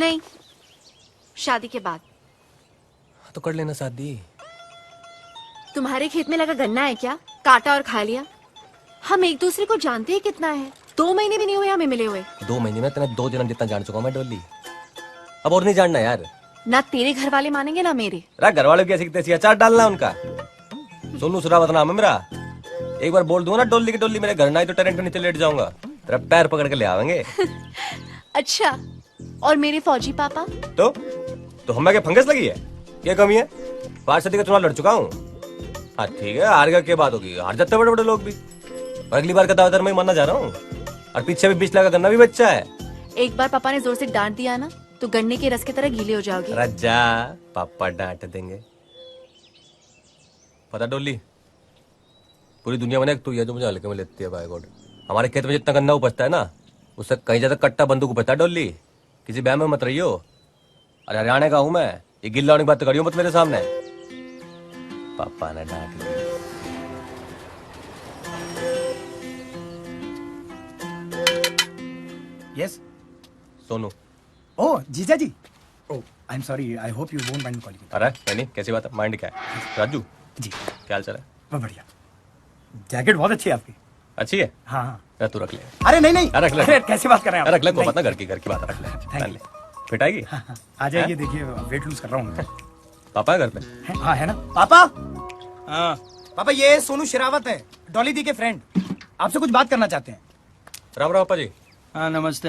नहीं, शादी के बाद। तो कर लेना शादी। तुम्हारे खेत में लगा गन्ना है क्या? काटा और खा लिया। हम एक दूसरे को जानते ही कितना है। 2 महीने भी नहीं हुए हमें मिले हुए। 2 महीने में तेने 2 जन्म जितना जान चुका हूं मैं डोली। अब और नहीं जानना यार। ना तेरे घर वाले मानेंगे ना मेरे। घर वाले की ऐसी तैसी अचार डालना उनका। सोनू सुरावत नाम है मेरा। एक बार बोल दूंगा ना डोली की डोली मेरे घर ना आई तो टेरेंट के नीचे लेट जाऊंगा। तेरा पैर पकड़ के ले आवेंगे। अच्छा, और मेरे फौजी पापा? तो हमें क्या फंगस लगी है? क्या कमी है? 5 सदी का चुनाव लड़ चुका हूँ। हाँ ठीक है, हार गया क्या बात होगी? हार जाते बड़े बड़े लोग भी। और अगली बार का दावेदार मैं मानना जा रहा हूँ। और पीछे भी 20 लाख का गन्ना भी बच्चा है। एक बार पापा ने जोर से डांट दिया ना तो गन्ने के रस की तरह गीले हो जाओगे। रज्जा, पापा डांट देंगे। पता डोली, पूरी दुनिया में एक तू है जो मुझे हल्के में लेती है बाय गॉड। हमारे खेत में जितना गन्ना उपजता है ना उससे कहीं ज्यादा कट्टा बंदूक उपजता है डोली। किसी बहम में मत रहियो। अरे हरियाणा का हूं मैं, ये गिल्ला होने की बात करियो मत मेरे सामने। पापा ने डांट दी। यस सोनू। ओह जीजा जी। Oh I am sorry, I hope you won't mind calling. अरे नहीं, कैसी बात है? माइंड क्या है? राजू जी क्या हाल चाल है? बहुत बढ़िया। जैकेट बहुत अच्छी है आपकी। अच्छी है? हाँ हाँ। तू रख ले। अरे नहीं नहीं, रख ले। अरे कैसे बात कर रहे हैं आप? रख ले, को नहीं। पता घर की बात रख ले। Thank ले फिट आएगी। हाँ, हाँ, आ जाइए, देखिए वेट लूज कर रहा हूँ मैं। पापा है घर पे? हाँ है ना पापा। हाँ पापा, ये सोनू शेरावत है, डॉली दी के फ्रेंड। आपसे कुछ बात करना चाहते हैं। राम राम पापा जी। हाँ नमस्ते।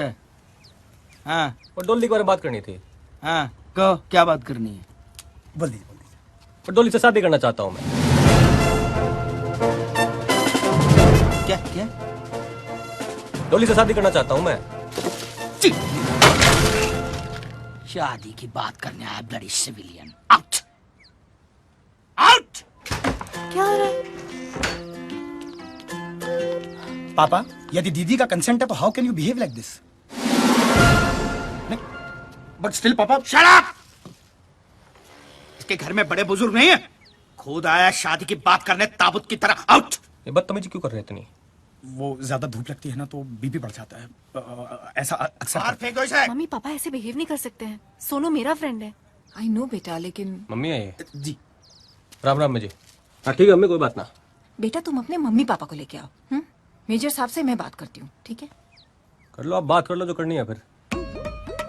हाँ और डोली के बारे में बात करनी थी। हाँ कहो, क्या बात करनी है? बोल दीजिए। और डोली से शादी करना चाहता हूँ मैं। क्या क्या? डोली से शादी करना चाहता हूँ मैं। शादी की बात करने आया ब्लडी सिविलियन। Out out. क्या हो रहा है? पापा, यदि दीदी का कंसेंट है तो how can you behave like this? But still पापा। Shut up! इसके घर में बड़े बुजुर्ग नहीं है, खुद आया शादी की बात करने ताबूत की तरह। आउट। ये बदतमीजी क्यों कर रहे हैं इतनी? वो ज्यादा धूप लगती है ना तो बीपी बढ़ जाता है। ऐसा अक्सर बाहर फेंक दो इसे। मम्मी पापा ऐसे बिहेव नहीं कर सकते हैं। सोनू मेरा फ्रेंड है। आई नो बेटा, लेकिन मम्मी है ये। जी। राम राम जी। हाँ ठीक है मम्मी, कोई बात ना। बेटा तुम अपने मम्मी पापा को लेके आओ। मेजर साहब से मैं बात करती हूँ, ठीक है? कर लो, आप बात कर लो जो करनी है। फिर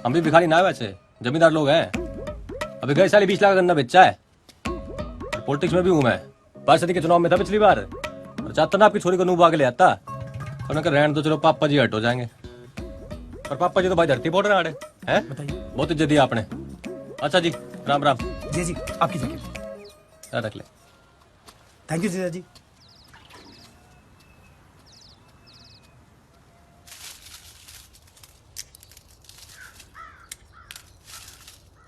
हम भी भिखारी ना है, वैसे जमींदार लोग हैं। अभी गए साले 20 लाख का गन्ना बेचा है। पॉलिटिक्स में भी हूँ मैं। 5 सदी के चुनाव में था पिछली बार। और चाहता ना आपकी छोरी को नूब आगे ले आता। और मैं रहने दो, चलो पापा जी हट हो जाएंगे। और पापा जी तो भाई धरती बोल रहे हैं। बताइए। बहुत इज्जत दी आपने। अच्छा जी, राम राम। जी जी, आपकी जैकेट रख ले। थैंक यू जीजा जी।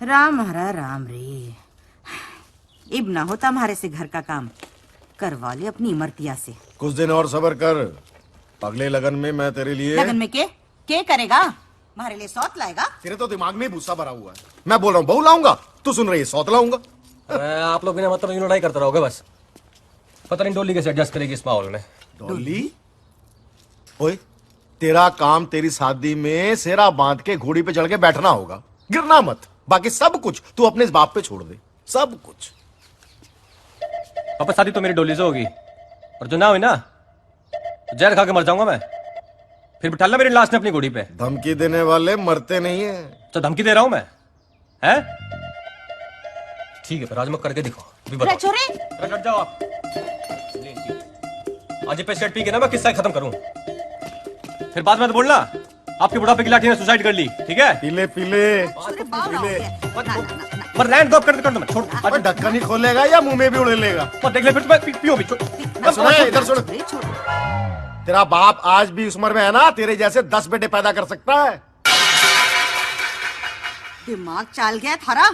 राम हरा राम रे। इब ना होता हमारे से घर का काम, करवा ले अपनी इमरतिया से। कुछ दिन और सब्र कर, अगले लगन में मैं तेरे लिए। लगन में के करेगा? हमारे लिए सौत लाएगा? तेरे तो दिमाग में भूसा भरा हुआ है। मैं बोल रहा हूँ बहू लाऊंगा, तू सुन रही है सौत लाऊंगा। आप लोग बिना मतलब लड़ाई करते रहोगे बस। पता नहीं डोली कैसे एडजस्ट करेगी इस माहौल में। डोली? ओए, तेरा काम तेरी शादी में सेरा बांध के घोड़ी पे चढ़ के बैठना होगा, गिरना मत। बाकी सब कुछ तू अपने इस बाप पे छोड़ दे, सब कुछ। पापा शादी तो मेरी डोली से होगी, और जो ना हुई ना तो जहर खा के मर जाऊंगा मैं। फिर बिठा ला मेरी लाश ने अपनी घोड़ी पे। धमकी देने वाले मरते नहीं है। तो धमकी दे रहा हूं मैं, हैं? ठीक है, फिर आज मैं करके दिखाओ। अभी बताओ। छोरे अरे हट जाओ आप। आज पे शर्ट पी के ना मैं किस्सा खत्म करूं। फिर बाद में तो बोलना आपकी बुढ़ापे की लाठी ने सुसाइड कर ली, ठीक है? पीले पीले पर रैंड ड्रॉप कर दो, मैं छोड़। अरे ढक्कन ही खोलेगा या मुंह में भी उड़ लेगा? पर देख ले फिर तुम्हें पियो भी। सुन, इधर सुन। तेरा बाप आज भी उस उम्र में है ना, तेरे जैसे 10 बेटे पैदा कर सकता है। दिमाग चाल गया थारा।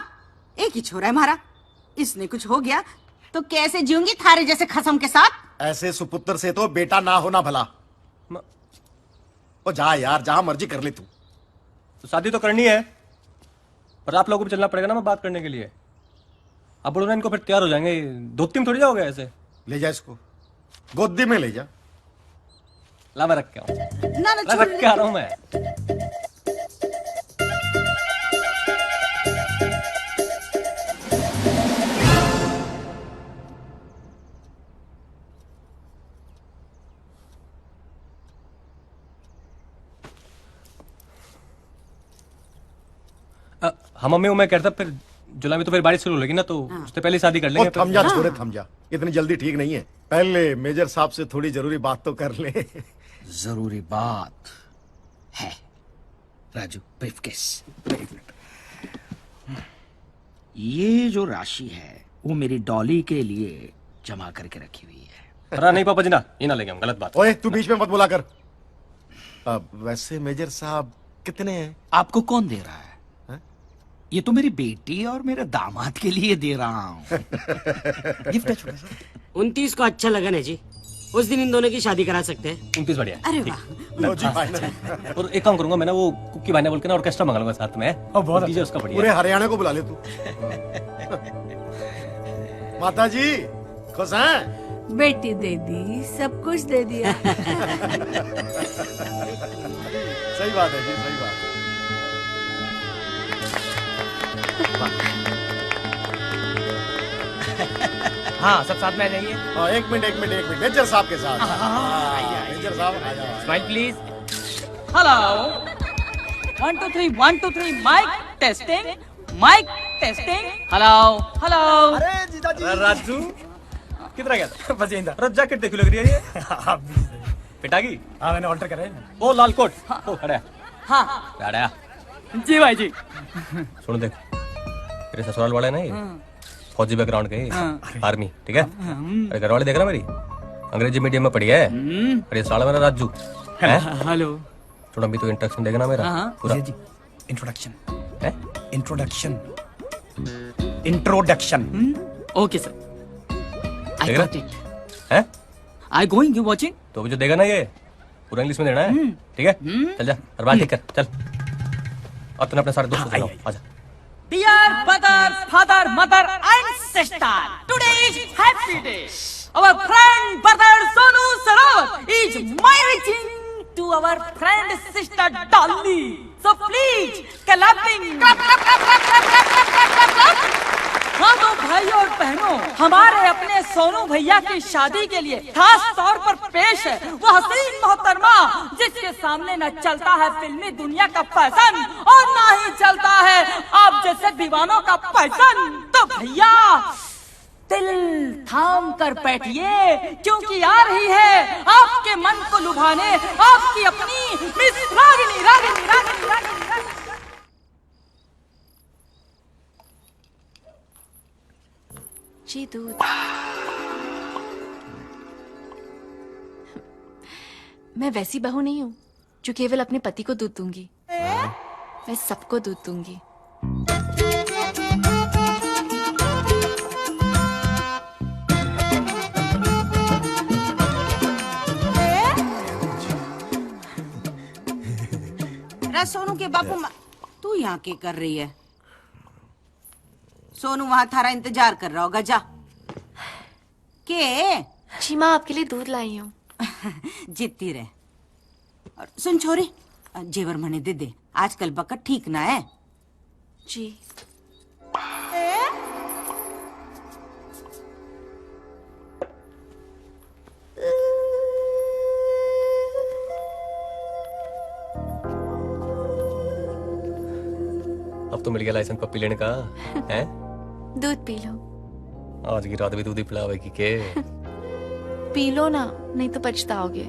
एक ही छोरा है हमारा, इसने कुछ हो गया तो कैसे जीऊंगी थारे जैसे खसम के साथ? ऐसे सुपुत्र से तो बेटा ना होना भला। ओ जा यार, जहां मर्जी कर ले तू। तो शादी तो करनी है, पर आप लोगों को भी चलना पड़ेगा ना मैं बात करने के लिए। आप बोलो ना इनको, फिर तैयार हो जाएंगे। धोती में थोड़ी जाओगे ऐसे। ले जा इसको, गोदी में ले जा। ला मैं रख के आऊं। ना रख के आ रहा हूं मैं। हाँ मम्मी वो मैं कहता फिर जुलाई में तो फिर बारिश शुरू हो लेगी ना, तो उससे पहले शादी कर ओ लेंगे थम फिर। जा छोरे थम जा, इतनी जल्दी ठीक नहीं है। पहले मेजर साहब से थोड़ी जरूरी बात तो कर ले। जरूरी बात है राजू, ब्रीफकेस। ये जो राशि है वो मेरी डॉली के लिए जमा करके रखी हुई है। अरे नहीं पापा जी ना, ये ना लेंगे हम, गलत बात। ओए तू बीच में मत बोला कर। वैसे मेजर साहब कितने हैं? आपको कौन दे रहा है? ये तो मेरी बेटी और मेरे दामाद के लिए दे रहा हूँ। गिफ्ट है छोटा सा। 29 को अच्छा लगन है जी, उस दिन इन दोनों की शादी करा सकते हैं। 29 बढ़िया है। अरे वाह, लो जी फाइनल। और एक काम करूंगा मैं ना, वो कुकी भाई ने बोल के ना ऑर्केस्ट्रा मंगा लूंगा साथ में। बहुत डीजे उसका बढ़िया पूरे है। हरियाणा को बुला ले तू। माता जी खुश हैं? बेटी दे दी, सब कुछ दे दिया। सही बात है जी, सही बात है। हाँ सब साथ में आ जाइए। हाँ, एक मिनट मेजर साहब के साथ। मेजर साहब आ जाओ। Smile please. Hello 1 2 3 1 2 3 mike testing hello hello. अरे जीजाजी। अरे राजू कितना गया था? बस यही था। अरे जैकेट देखो लग रही है ये। पिटागी? हाँ मैंने ऑल्टर करा है। ओ लाल कोट। ओ खड़ा है। हाँ खड़ा है। जी भाई जी। सुन देख, तेरे ससुराल वाले ना ये फौजी बैकग्राउंड के, आर्मी, ठीक है? अरे घर वाले देख रहा मेरी अंग्रेजी मीडियम में पढ़ी है। अरे साला मेरा राजू है। हेलो थोड़ा भी तो इंट्रोडक्शन देगा ना मेरा पूरा। जी इंट्रोडक्शन। है? Introduction. Introduction. Okay sir I देख गॉट रहा? इट। है? I going you watching. तो अभी जो देगा ना ये पूरा इंग्लिश में देना है, ठीक है? चल जा और बात ठीक कर, चल। अब तूने अपने सारे दोस्तों से जाओ, आजा। Dear brothers, father, mother, and sister, today is happy day. Our friend brother Sonu Sarawat is marrying to our friend sister Dolly. So please, clapping. हाँ तो भाइयों और बहनों, हमारे अपने सोनू भैया की शादी के लिए खास तौर पर पेश है वो हसीन मोहतरमा जिसके सामने न चलता है फिल्मी दुनिया का फैशन और ना ही चलता है आप जैसे दीवानों का पैसन। तो भैया दिल थाम कर बैठिए क्योंकि आ रही है आपके मन को लुभाने आपकी अपनी मिस रागिनी रागिनी रागिनी रागिनी रागिनी। जी दूध। मैं वैसी बहू नहीं हूँ जो केवल अपने पति को दूध दूंगी, मैं सबको दूध दूंगी। अरे सोनू के बापू तू यहाँ क्या कर रही है? सोनू वहां थारा इंतजार कर रहा होगा, जा। के जी माँ आपके लिए दूध लाई हूँ। जीतती रहे। और सुन छोरी, जेवर मने दे दे, आजकल बकट ठीक ना है। जी अब तो मिल गया लाइसेंस पप्पी लेने का है? दूध पी लो। आज की रात भी दूध ही पिलावेगी के? पी लो ना, नहीं तो पछताओगे।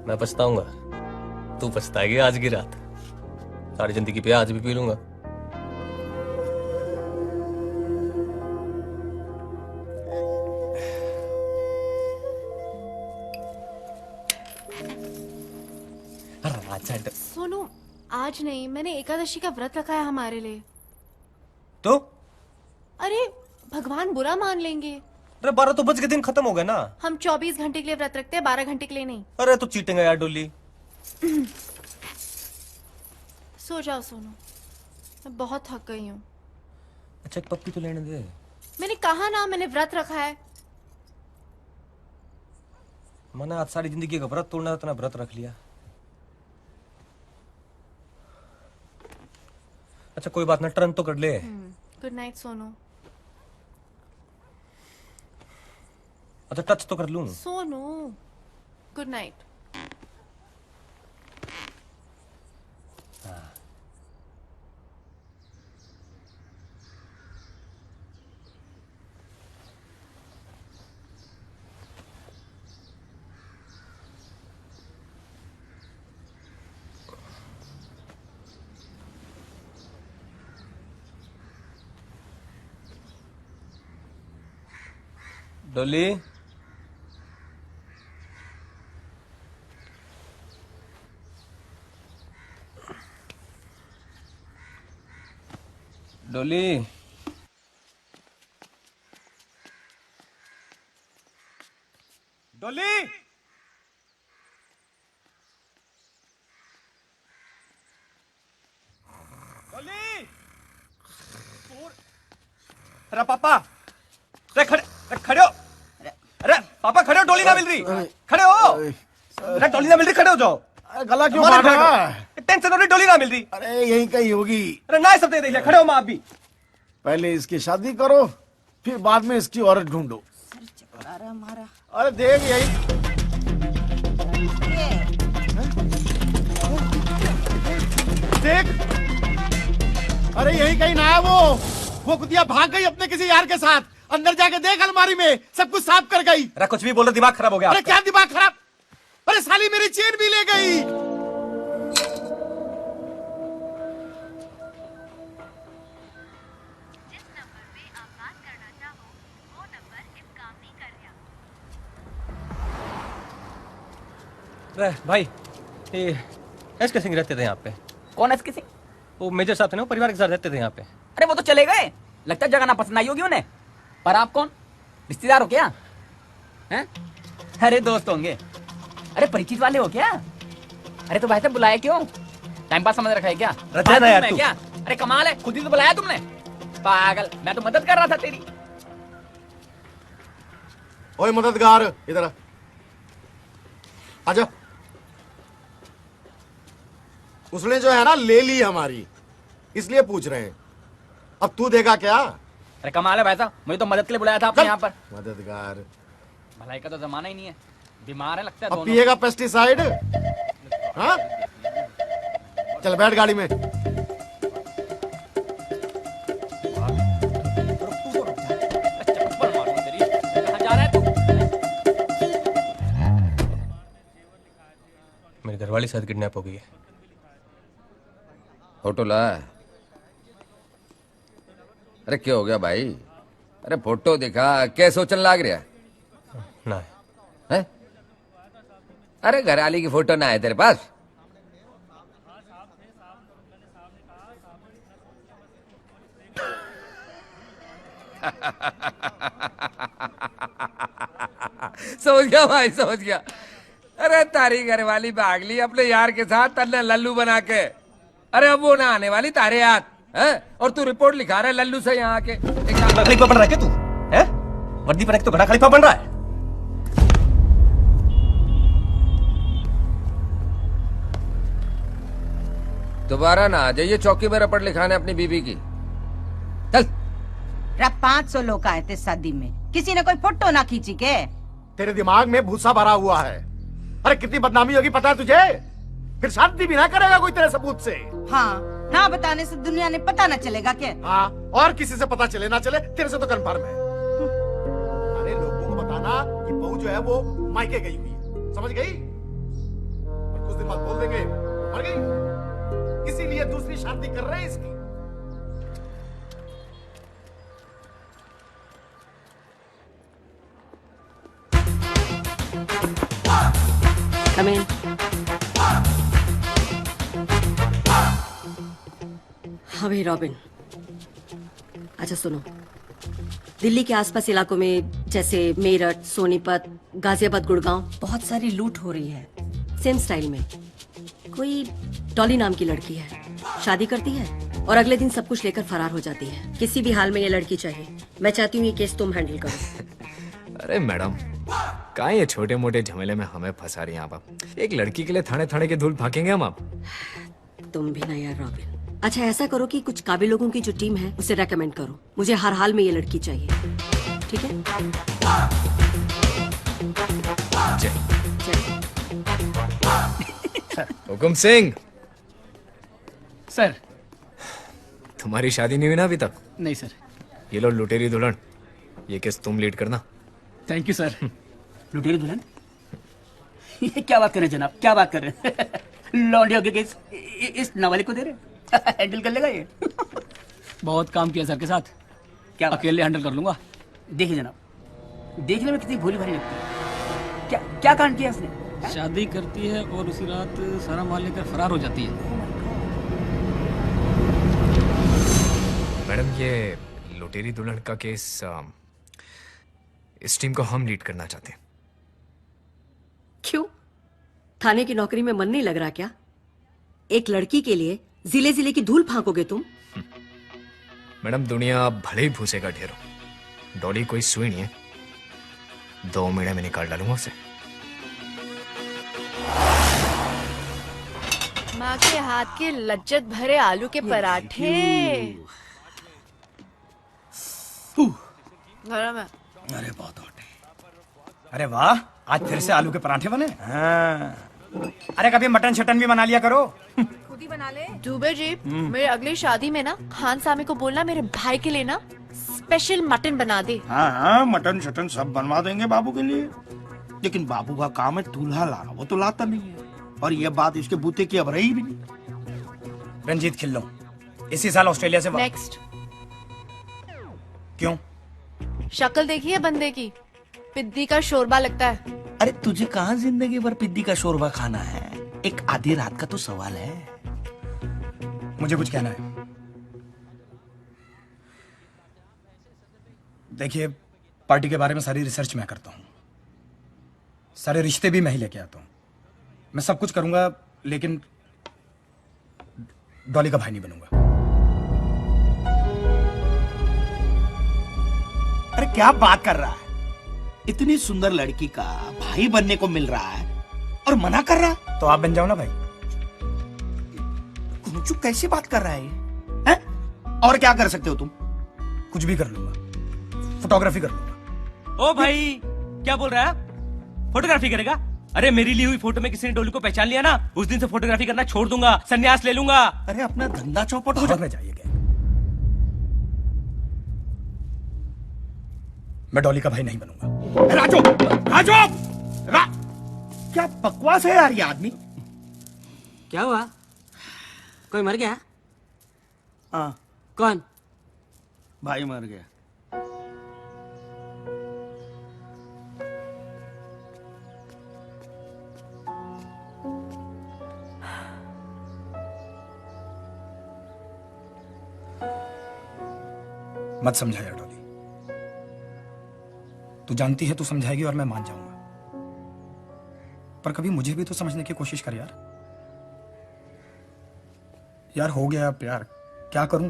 मैं पछताऊंगा, तू पछताएगी आज की रात। सारी जिंदगी पे आज भी पी लूंगा। सोनू आज नहीं, मैंने एकादशी का व्रत रखा है हमारे लिए। तो अरे भगवान बुरा मान लेंगे। अरे 12 तो बज के दिन खत्म हो गया ना। हम 24 घंटे के लिए व्रत रखते हैं, 12 घंटे के लिए नहीं। अरे तो चीटिंग है यार डोली। सो जाओ सोनू, मैं बहुत थक गई हूँ। अच्छा एक पप्पी तो लेने दे। मैंने कहा ना मैंने व्रत रखा है। मैंने आज सारी जिंदगी का व्रत तोड़ना था, व्रत रख लिया। अच्छा कोई बात ना, टर्न तो कर ले। Good night Sonu. अच्छा टच तो कर लूं। Sonu good night. डोली डोली डॉली डॉली अरे पापा अरे खड़े हो अरे पापा खड़े हो डॉली ना मिल रही खड़े हो अरे डॉली ना मिल रही खड़े हो जाओ गला क्यों हमारे काट रहा खड़े है? हो। टेंशन हो रही डॉली ना मिल रही अरे यहीं कहीं होगी। अरे ना सब दे दे खड़े हो माँ आप भी पहले इसकी शादी करो, फिर बाद में इसकी औरत ढूंढो। अरे हमारा अरे देख यही देख। अरे यही कहीं ना है वो कुतिया भाग गई अपने किसी यार के साथ। अंदर जाके देख अलमारी में सब कुछ साफ कर गई। अरे कुछ भी बोल रहे दिमाग खराब हो गया अरे क्या दिमाग खराब? अरे साली मेरी चेन भी ले गई। अरे भाई ये एस के सिंह रहते थे यहाँ पे। कौन है किसी? वो मेजर साहब थे ना, वो परिवार के साथ रहते थे यहाँ पे। अरे वो तो चले गए, लगता है जगह ना पसंद आई होगी उन्हें। पर आप कौन, रिश्तेदार हो क्या? हैं? अरे दोस्त होंगे। अरे परिचित वाले हो क्या? अरे तो भाई साहब बुलाया क्यों? टाइम पास समझ रखा है क्या? रजा ना यार तू। क्या? अरे कमाल है, खुद ही तो बुलाया तुमने। पागल, मैं तो मदद कर रहा था तेरी। ओए मददगार इधर आ। आजा। उसने जो है ना ले ली हमारी, इसलिए पूछ रहे हैं। अब तू देगा क्या? अरे कमाल है भाई साहब, मुझे तो मदद के लिए बुलाया था आपने यहाँ पर। मददगार भलाई का तो जमाना ही नहीं है, बीमार है लगता है अब दोनों। पिएगा पेस्टिसाइड? हाँ चल बैठ गाड़ी में। चप्पल मारूं तेरी। कहाँ जा रहा है तू? मेरी घरवाली साथ किडनैप हो गई है। फोटो ला। अरे क्या हो गया भाई? अरे फोटो दिखा, क्या सोचने लाग रहा ना है? अरे घरवाली की फोटो ना है तेरे पास? समझ गया भाई, समझ गया। अरे तारी घरवाली भाग ली अपने यार के साथ तन्ने लल्लू बना के। अरे अब वो ना आने वाली तारे याद है, और तू रिपोर्ट लिखा रहा है लल्लू से यहाँ आके। खलीफा बन रहा है क्या तू? है वर्दी पहन के तो घड़ा खलीफा बन रहा है। दोबारा ना आ जाइए चौकी में रपट लिखाने अपनी बीबी की। चल। 500 लोग आए थे शादी में, किसी ने कोई फोटो ना खींची के? तेरे दिमाग में भूसा भरा हुआ है। अरे कितनी बदनामी होगी पता है तुझे? फिर शादी भी ना करेगा कोई तेरे सबूत से। हाँ, ना बताने से दुनिया ने पता ना चलेगा क्या? हाँ, और किसी से पता चले ना चले, तेरे से तो कन्फर्म है। अरे लोगों को बताना कि बहू जो है वो मायके गई हुई है, समझ गई? और कुछ दिन बाद बोल देंगे मर गई, इसीलिए दूसरी शादी कर रहे हैं इसकी। Come in. हाँ भाई रॉबिन, अच्छा सुनो, दिल्ली के आसपास इलाकों में जैसे मेरठ, सोनीपत, गाजियाबाद, गुड़गांव बहुत सारी लूट हो रही है सेम स्टाइल में। कोई डॉली नाम की लड़की है, शादी करती है और अगले दिन सब कुछ लेकर फरार हो जाती है। किसी भी हाल में ये लड़की चाहिए। मैं चाहती हूँ ये केस तुम हैंडल करो। अरे मैडम, कहाँ ये छोटे मोटे झमेले में हमें फंसा रही हैं आप? एक लड़की के लिए थाने थाने के धूल भागेंगे हम आप? तुम भी ना यार रॉबिन। अच्छा ऐसा करो कि कुछ काबिल लोगों की जो टीम है उसे रेकमेंड करो। मुझे हर हाल में ये लड़की चाहिए, ठीक है? हुकुम सिंह। सर। तुम्हारी शादी नहीं हुई ना अभी तक? नहीं सर। ये लो लुटेरी दुल्हन, ये केस तुम लीड करना। Thank you sir. लुटेरी दुल्हन? ये क्या बात कर रहे हैं जनाब, क्या बात कर रहे हैं? लौंडियों के केस इस नाबालिग को दे रहे हैं? हैंडल कर लेगा ये? बहुत काम किया सर के साथ, क्या अकेले हैंडल कर लूंगा। देखिए जनाब, देखने में कितनी भोली भाली लगती है। क्या क्या कांड किया उसने? शादी करती है और उसी रात सारा माल लेकर फरार हो जाती है। मैडम, ये लुटेरी दुल्हन का केस इस टीम को हम लीड करना चाहते हैं। क्यों? थाने की नौकरी में मन नहीं लग रहा क्या? एक लड़की के लिए जिले जिले की धूल फांकोगे तुम? मैडम, दुनिया भले ही भूसे का ढेर हो, डॉली कोई सुई नहीं है। 2 महीने में निकाल डालूंगा उसे। माँ के हाथ के लज्जत भरे आलू के पराठे गरम है। अरे बहुत हॉट है। अरे वाह, आज फिर से आलू के पराठे बने। हाँ। अरे कभी मटन शटन भी बना लिया करो। खुद ही बना ले। दुबे जी, मेरे अगली शादी में ना खान सामे को बोलना मेरे भाई के लिए ना स्पेशल मटन बना दे। हाँ हाँ, मटन शटन सब बनवा देंगे बाबू के लिए। लेकिन बाबू का काम है दूल्हा लाना, वो तो लाता नहीं है। और ये बात इसके बूते की अब रही भी नहीं। रंजीत खिल्लो इसी साल ऑस्ट्रेलिया से नेक्स्ट। क्यों? शक्ल देखी है बंदे की, पिद्दी का शोरबा लगता है। अरे तुझे कहाँ जिंदगी भर पिद्दी का शोरबा खाना है? एक आधी रात का तो सवाल है। मुझे कुछ कहना है। देखिए, पार्टी के बारे में सारी रिसर्च मैं करता हूँ, सारे रिश्ते भी मैं ही लेके आता हूँ, मैं सब कुछ करूंगा, लेकिन डॉली का भाई नहीं बनूंगा। अरे क्या बात कर रहा है? इतनी सुंदर लड़की का भाई बनने को मिल रहा है और मना कर रहा है? तो आप बन जाओ ना भाई। कुंचू कैसे बात कर रहा है ये? हैं? और क्या कर सकते हो तुम? कुछ भी कर लूंगा, फोटोग्राफी कर लूंगा। ओ भाई, क्या बोल रहा है? फोटोग्राफी करेगा? अरे मेरी ली हुई फोटो में किसी ने डोली को पहचान लिया ना, उस दिन से फोटोग्राफी करना छोड़ दूंगा, संन्यास ले लूंगा। अरे अपना धंधा चौपट हो जाना चाहिए। मैं डॉली का भाई नहीं बनूंगा। राजू, राजू, क्या बकवास है यार ये आदमी। क्या हुआ? कोई मर गया? हाँ। कौन? भाई मर गया। मत समझाया डॉली, तू जानती है तू समझाएगी और मैं मान जाऊंगा, पर कभी मुझे भी तो समझने की कोशिश कर यार। यार हो गया प्यार, क्या करूं?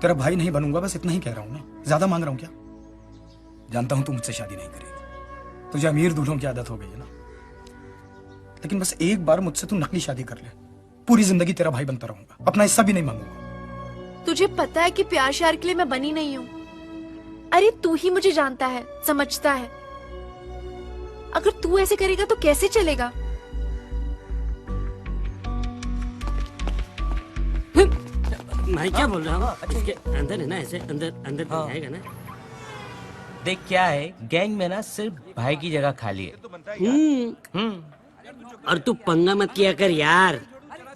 तेरा भाई नहीं बनूंगा, बस इतना ही कह रहा हूं ना। ज्यादा मांग रहा हूं क्या? जानता हूं तू मुझसे शादी नहीं करेगी, तुझे अमीर दूल्हों की आदत हो गई है ना, लेकिन बस एक बार मुझसे तू नकली शादी कर ले, पूरी जिंदगी तेरा भाई बनता रहूंगा, अपना हिस्सा भी नहीं मांगूंगा। तुझे पता है कि प्यार श्यार के लिए मैं बनी नहीं हूँ। अरे तू ही मुझे जानता है, समझता है। अगर तू ऐसे करेगा तो कैसे चलेगा? मैं क्या बोल रहा हूँ? इसके अंदर है ना, ऐसे अंदर अंदर आएगा ना। देख क्या है, गैंग में ना सिर्फ भाई की जगह खाली है। और तू पंगा मत किया कर यार,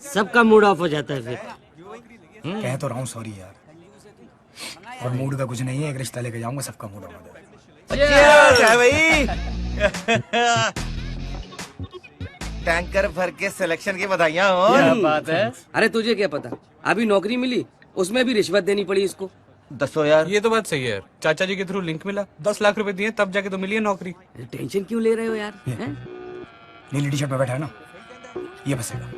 सबका मूड ऑफ हो जाता है फिर। कह तो रहा हूँ सॉरी यार, और मूड का कुछ नहीं है, एक रिश्ता लेके जाऊंगा, सबका मूड ऑफ हो जाएगा। भाई टैंकर भर के सिलेक्शन की बधाइयां हो। क्या बात है? अरे तुझे क्या पता, अभी नौकरी मिली, उसमें भी रिश्वत देनी पड़ी इसको। 10 यार। ये तो बात सही है यार, चाचा जी के थ्रू लिंक मिला, 10 लाख रुपए दिए तब जाके तो मिली है नौकरी। टेंशन क्यों ले रहे हो यार? नीली टी शर्ट में बैठा है ना, ये बसेगा।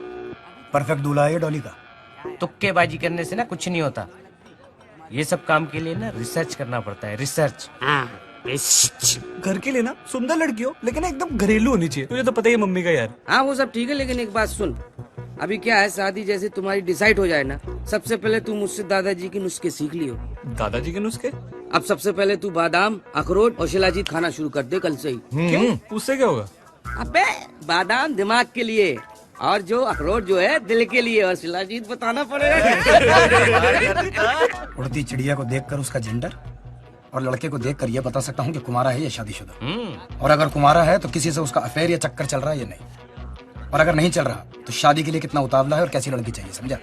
परफेक्ट दूल्हा है ये डॉली का। तुक्केबाजी करने से ना कुछ नहीं होता, ये सब काम के लिए ना रिसर्च करना पड़ता है, रिसर्च। घर के लिए ना सुंदर लड़की हो, लेकिन एकदम घरेलू होनी चाहिए, तुझे तो पता ही है मम्मी का यार। हाँ वो सब ठीक है, लेकिन एक बात सुन, अभी क्या है, शादी जैसे तुम्हारी डिसाइड हो जाए ना, सबसे पहले तू मुझसे दादाजी के नुस्खे सीख लियो। दादाजी के नुस्खे? अब सबसे पहले तू बादाम, अखरोट और शिलाजीत खाना शुरू कर दे कल से ही। क्यों? उससे क्या होगा? अबे बादाम दिमाग के लिए, और जो अखरोट जो है दिल के लिए, और शिलाजीत बताना पड़ेगा। उड़ती चिड़िया को देखकर उसका जेंडर और लड़के को देखकर यह बता सकता हूँ कि कुमारा है या शादीशुदा। और अगर कुमारा है तो किसी से उसका अफेयर या चक्कर चल रहा है या नहीं, और अगर नहीं चल रहा तो शादी के लिए कितना उतावला है और कैसी लड़की चाहिए, समझा?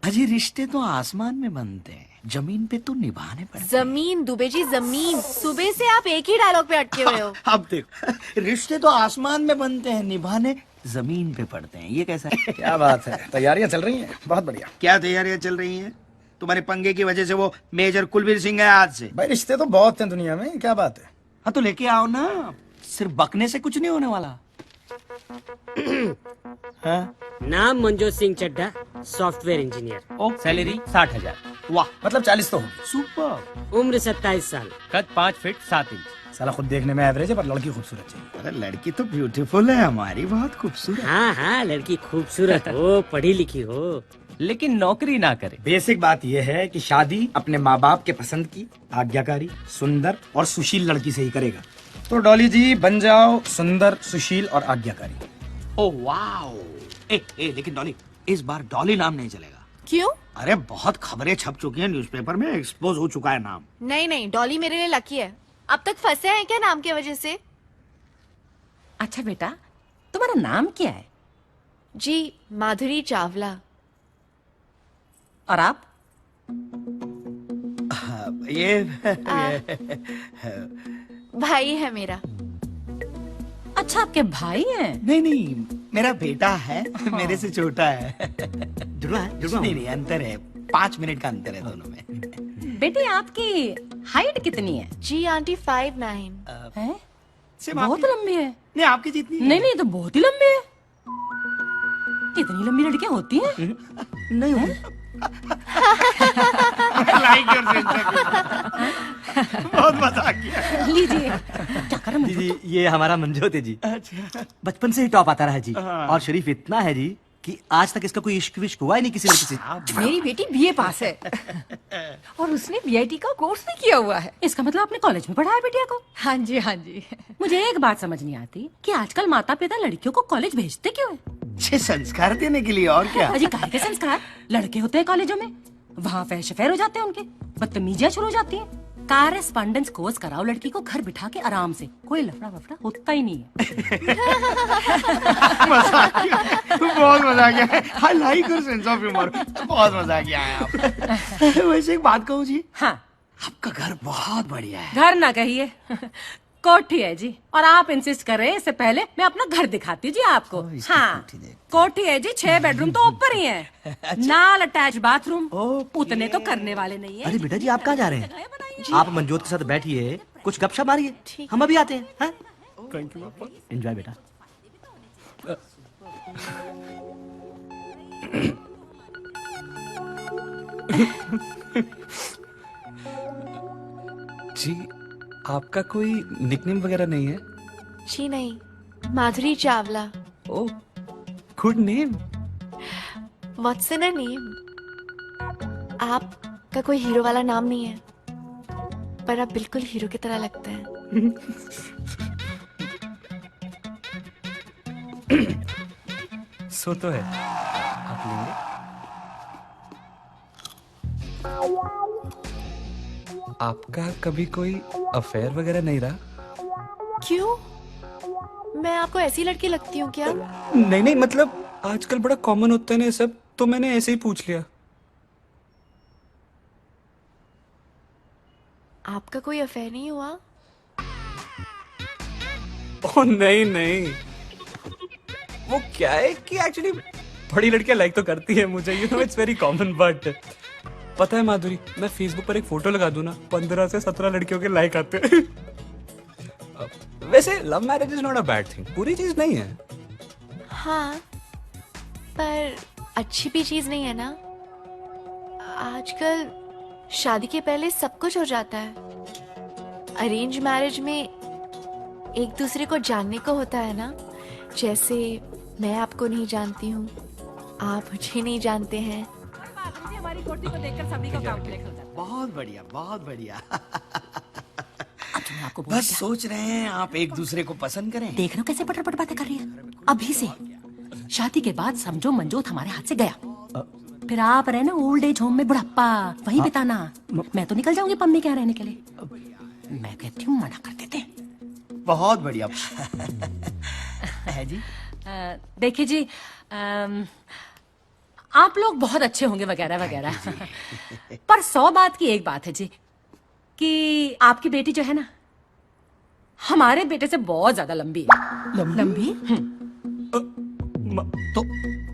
अजी रिश्ते तो आसमान में बनते हैं, जमीन पे तो निभाने पड़ते। जमीन दुबे जी, जमीन। सुबह से आप एक ही डायलॉग पे अटके हुए हो। अब देखो, रिश्ते तो आसमान में बनते हैं, निभाने जमीन पे पड़ते हैं। ये कैसा है? क्या बात है, तैयारियां चल रही हैं। बहुत बढ़िया। क्या तैयारियां चल रही हैं? तुम्हारे पंगे की वजह से वो मेजर कुलवीर सिंह है आज से। भाई रिश्ते तो बहुत हैं दुनिया में, क्या बात है। हाँ तो लेके आओ ना, सिर्फ बकने से कुछ नहीं होने वाला। हाँ? नाम Manjot Singh Chadha, software engineer. Salary 60,000। वाह, मतलब 40 तो होगी। सुपर। उम्र 27 साल। कद 5 फीट 7 इंच। साला खुद देखने में एवरेज है, पर लड़की खूबसूरत चाहिए। अरे लड़की तो ब्यूटीफुल है हमारी, बहुत खूबसूरत। हाँ हाँ, लड़की खूबसूरत हो, पढ़ी लिखी हो, लेकिन नौकरी ना करे। बेसिक बात यह है कि शादी अपने माँ बाप के पसंद की, आज्ञाकारी, सुंदर और सुशील लड़की से ही करेगा। तो डॉली जी बन जाओ सुंदर, सुशील और आज्ञाकारी। Oh wow. लेकिन डॉली, इस बार डॉली नाम नहीं चलेगा। क्यों? अरे बहुत खबरें छप चुकी हैं न्यूज़पेपर में, एक्सपोज हो चुका है नाम। नहीं नहीं, डॉली मेरे लिए लकी है। अब तक फंसे हैं क्या नाम की वजह से? अच्छा बेटा, तुम्हारा नाम क्या है? जी माधुरी चावला। और आप? ये भाई है मेरा। अच्छा, आपके भाई हैं? नहीं नहीं, मेरा बेटा है, मेरे से छोटा है। जुड़वा है, जुड़वा। नहीं अंतर है, 5 मिनट का अंतर है दोनों में। बेटी आपकी हाइट कितनी है? जी आंटी 5'9". हैं? सिर्फ बहुत आपकी- लंबी है। नहीं आपकी जितनी है। नहीं नहीं, तो बहुत ही लंबी है। इतनी लंबी लड़कियां होती हैं? नहीं होगी। बहुत मजाक किया। लीजिए। क्या कर रहे जी ये हमारा मंजोत है जी। बचपन से ही टॉप आता रहा है जी। और शरीफ इतना है जी कि आज तक इसका कोई इश्क विश्क हुआ ही नहीं किसी लड़की से। मेरी बेटी बीए पास है और उसने बीआईटी का कोर्स भी किया हुआ है। इसका मतलब आपने कॉलेज में पढ़ाया बिटिया को? हाँ जी हाँ जी। मुझे एक बात समझ नहीं आती कि आजकल माता पिता लड़कियों को कॉलेज भेजते क्यों है? अच्छे संस्कार देने के लिए, और क्या। अजी काहे के संस्कार? लड़के होते हैं कॉलेजों में, वहाँ फैश फैर हो जाते हैं उनके, बदतमीजियां शुरू हो जाती हैं। कारस्पॉन्डेंस कोर्स कराओ लड़की को घर बिठा के आराम से, कोई लफड़ा वफड़ा होता ही नहीं है। मजाक किया, बहुत मजाक किया। I like your sense of humour, बहुत मजाक किया है आप। वैसे एक बात कहूँ जी। हाँ। आपका घर बहुत बढ़िया है। घर ना कहिए, कोठी है जी। और आप इंसिस्ट कर रहे हैं, इससे पहले मैं अपना घर दिखाती हूँ जी आपको। हाँ, कोठी है जी, 6 बेडरूम तो ऊपर ही है। नाल अटैच बाथरूम, उतने तो करने वाले नहीं है। अरे बेटा जी, आप कहाँ जा रहे हैं? आप मंजोत के साथ बैठिए, कुछ गपशप मारिए, हम अभी आते हैं। थैंक यू पापा। एंजॉय बेटा। जी आपका कोई निकनेम वगैरह नहीं है? जी नहीं, Madhuri Chawla. Oh good name. What's in a name? आपका कोई हीरो वाला नाम नहीं है, पर आप बिल्कुल हीरो की तरह लगते हैं। सो तो है। आप लेंगे? आपका कभी कोई अफेयर वगैरह नहीं रहा? क्यों? मैं आपको ऐसी लड़की लगती हूँ क्या? नहीं नहीं, मतलब आजकल बड़ा कॉमन होता है ना ये सब, तो मैंने ऐसे ही पूछ लिया। आपका कोई अफेयर नहीं हुआ? ओह नहीं नहीं, वो क्या है कि एक्चुअली बड़ी लड़कियां लाइक तो करती है मुझे, you know it's very common. But पता है माधुरी, मैं फेसबुक पर एक फोटो लगा दूं ना, 15 से 17 लड़कियों के लाइक आते हैं। वैसे love marriage is not a bad thing, बुरी चीज नहीं है। हाँ, पर अच्छी भी चीज नहीं है ना। आजकल शादी के पहले सब कुछ हो जाता है। अरेंज मैरिज में एक दूसरे को जानने को होता है ना, जैसे मैं आपको नहीं जानती हूँ, आप मुझे नहीं जानते हैं। हमारी कोठी को देखकर सभी को कॉम्प्लेक्स होता है। बहुत बढ़िया, बहुत बढ़िया। आपको बस सोच रहे हैं आप एक दूसरे को पसंद करें। देख रहे हो कैसे पटर बातें कर रही है। अभी से शादी के बाद समझो मंजोत हमारे हाथ से गया, फिर आप रहे ना ओल्ड एज होम में बुढ़ापा, वहीं बिताना। मैं तो निकल जाऊंगी पम्मी के यहाँ रहने के लिए। मैं कहती हूँ मना कर देते हैं। बहुत बढ़िया है जी। देखिए जी, आप लोग बहुत अच्छे होंगे वगैरह वगैरह। पर 100 बात की एक बात है जी कि आपकी बेटी जो है ना हमारे बेटे से बहुत ज्यादा लंबी है। लंबी? तो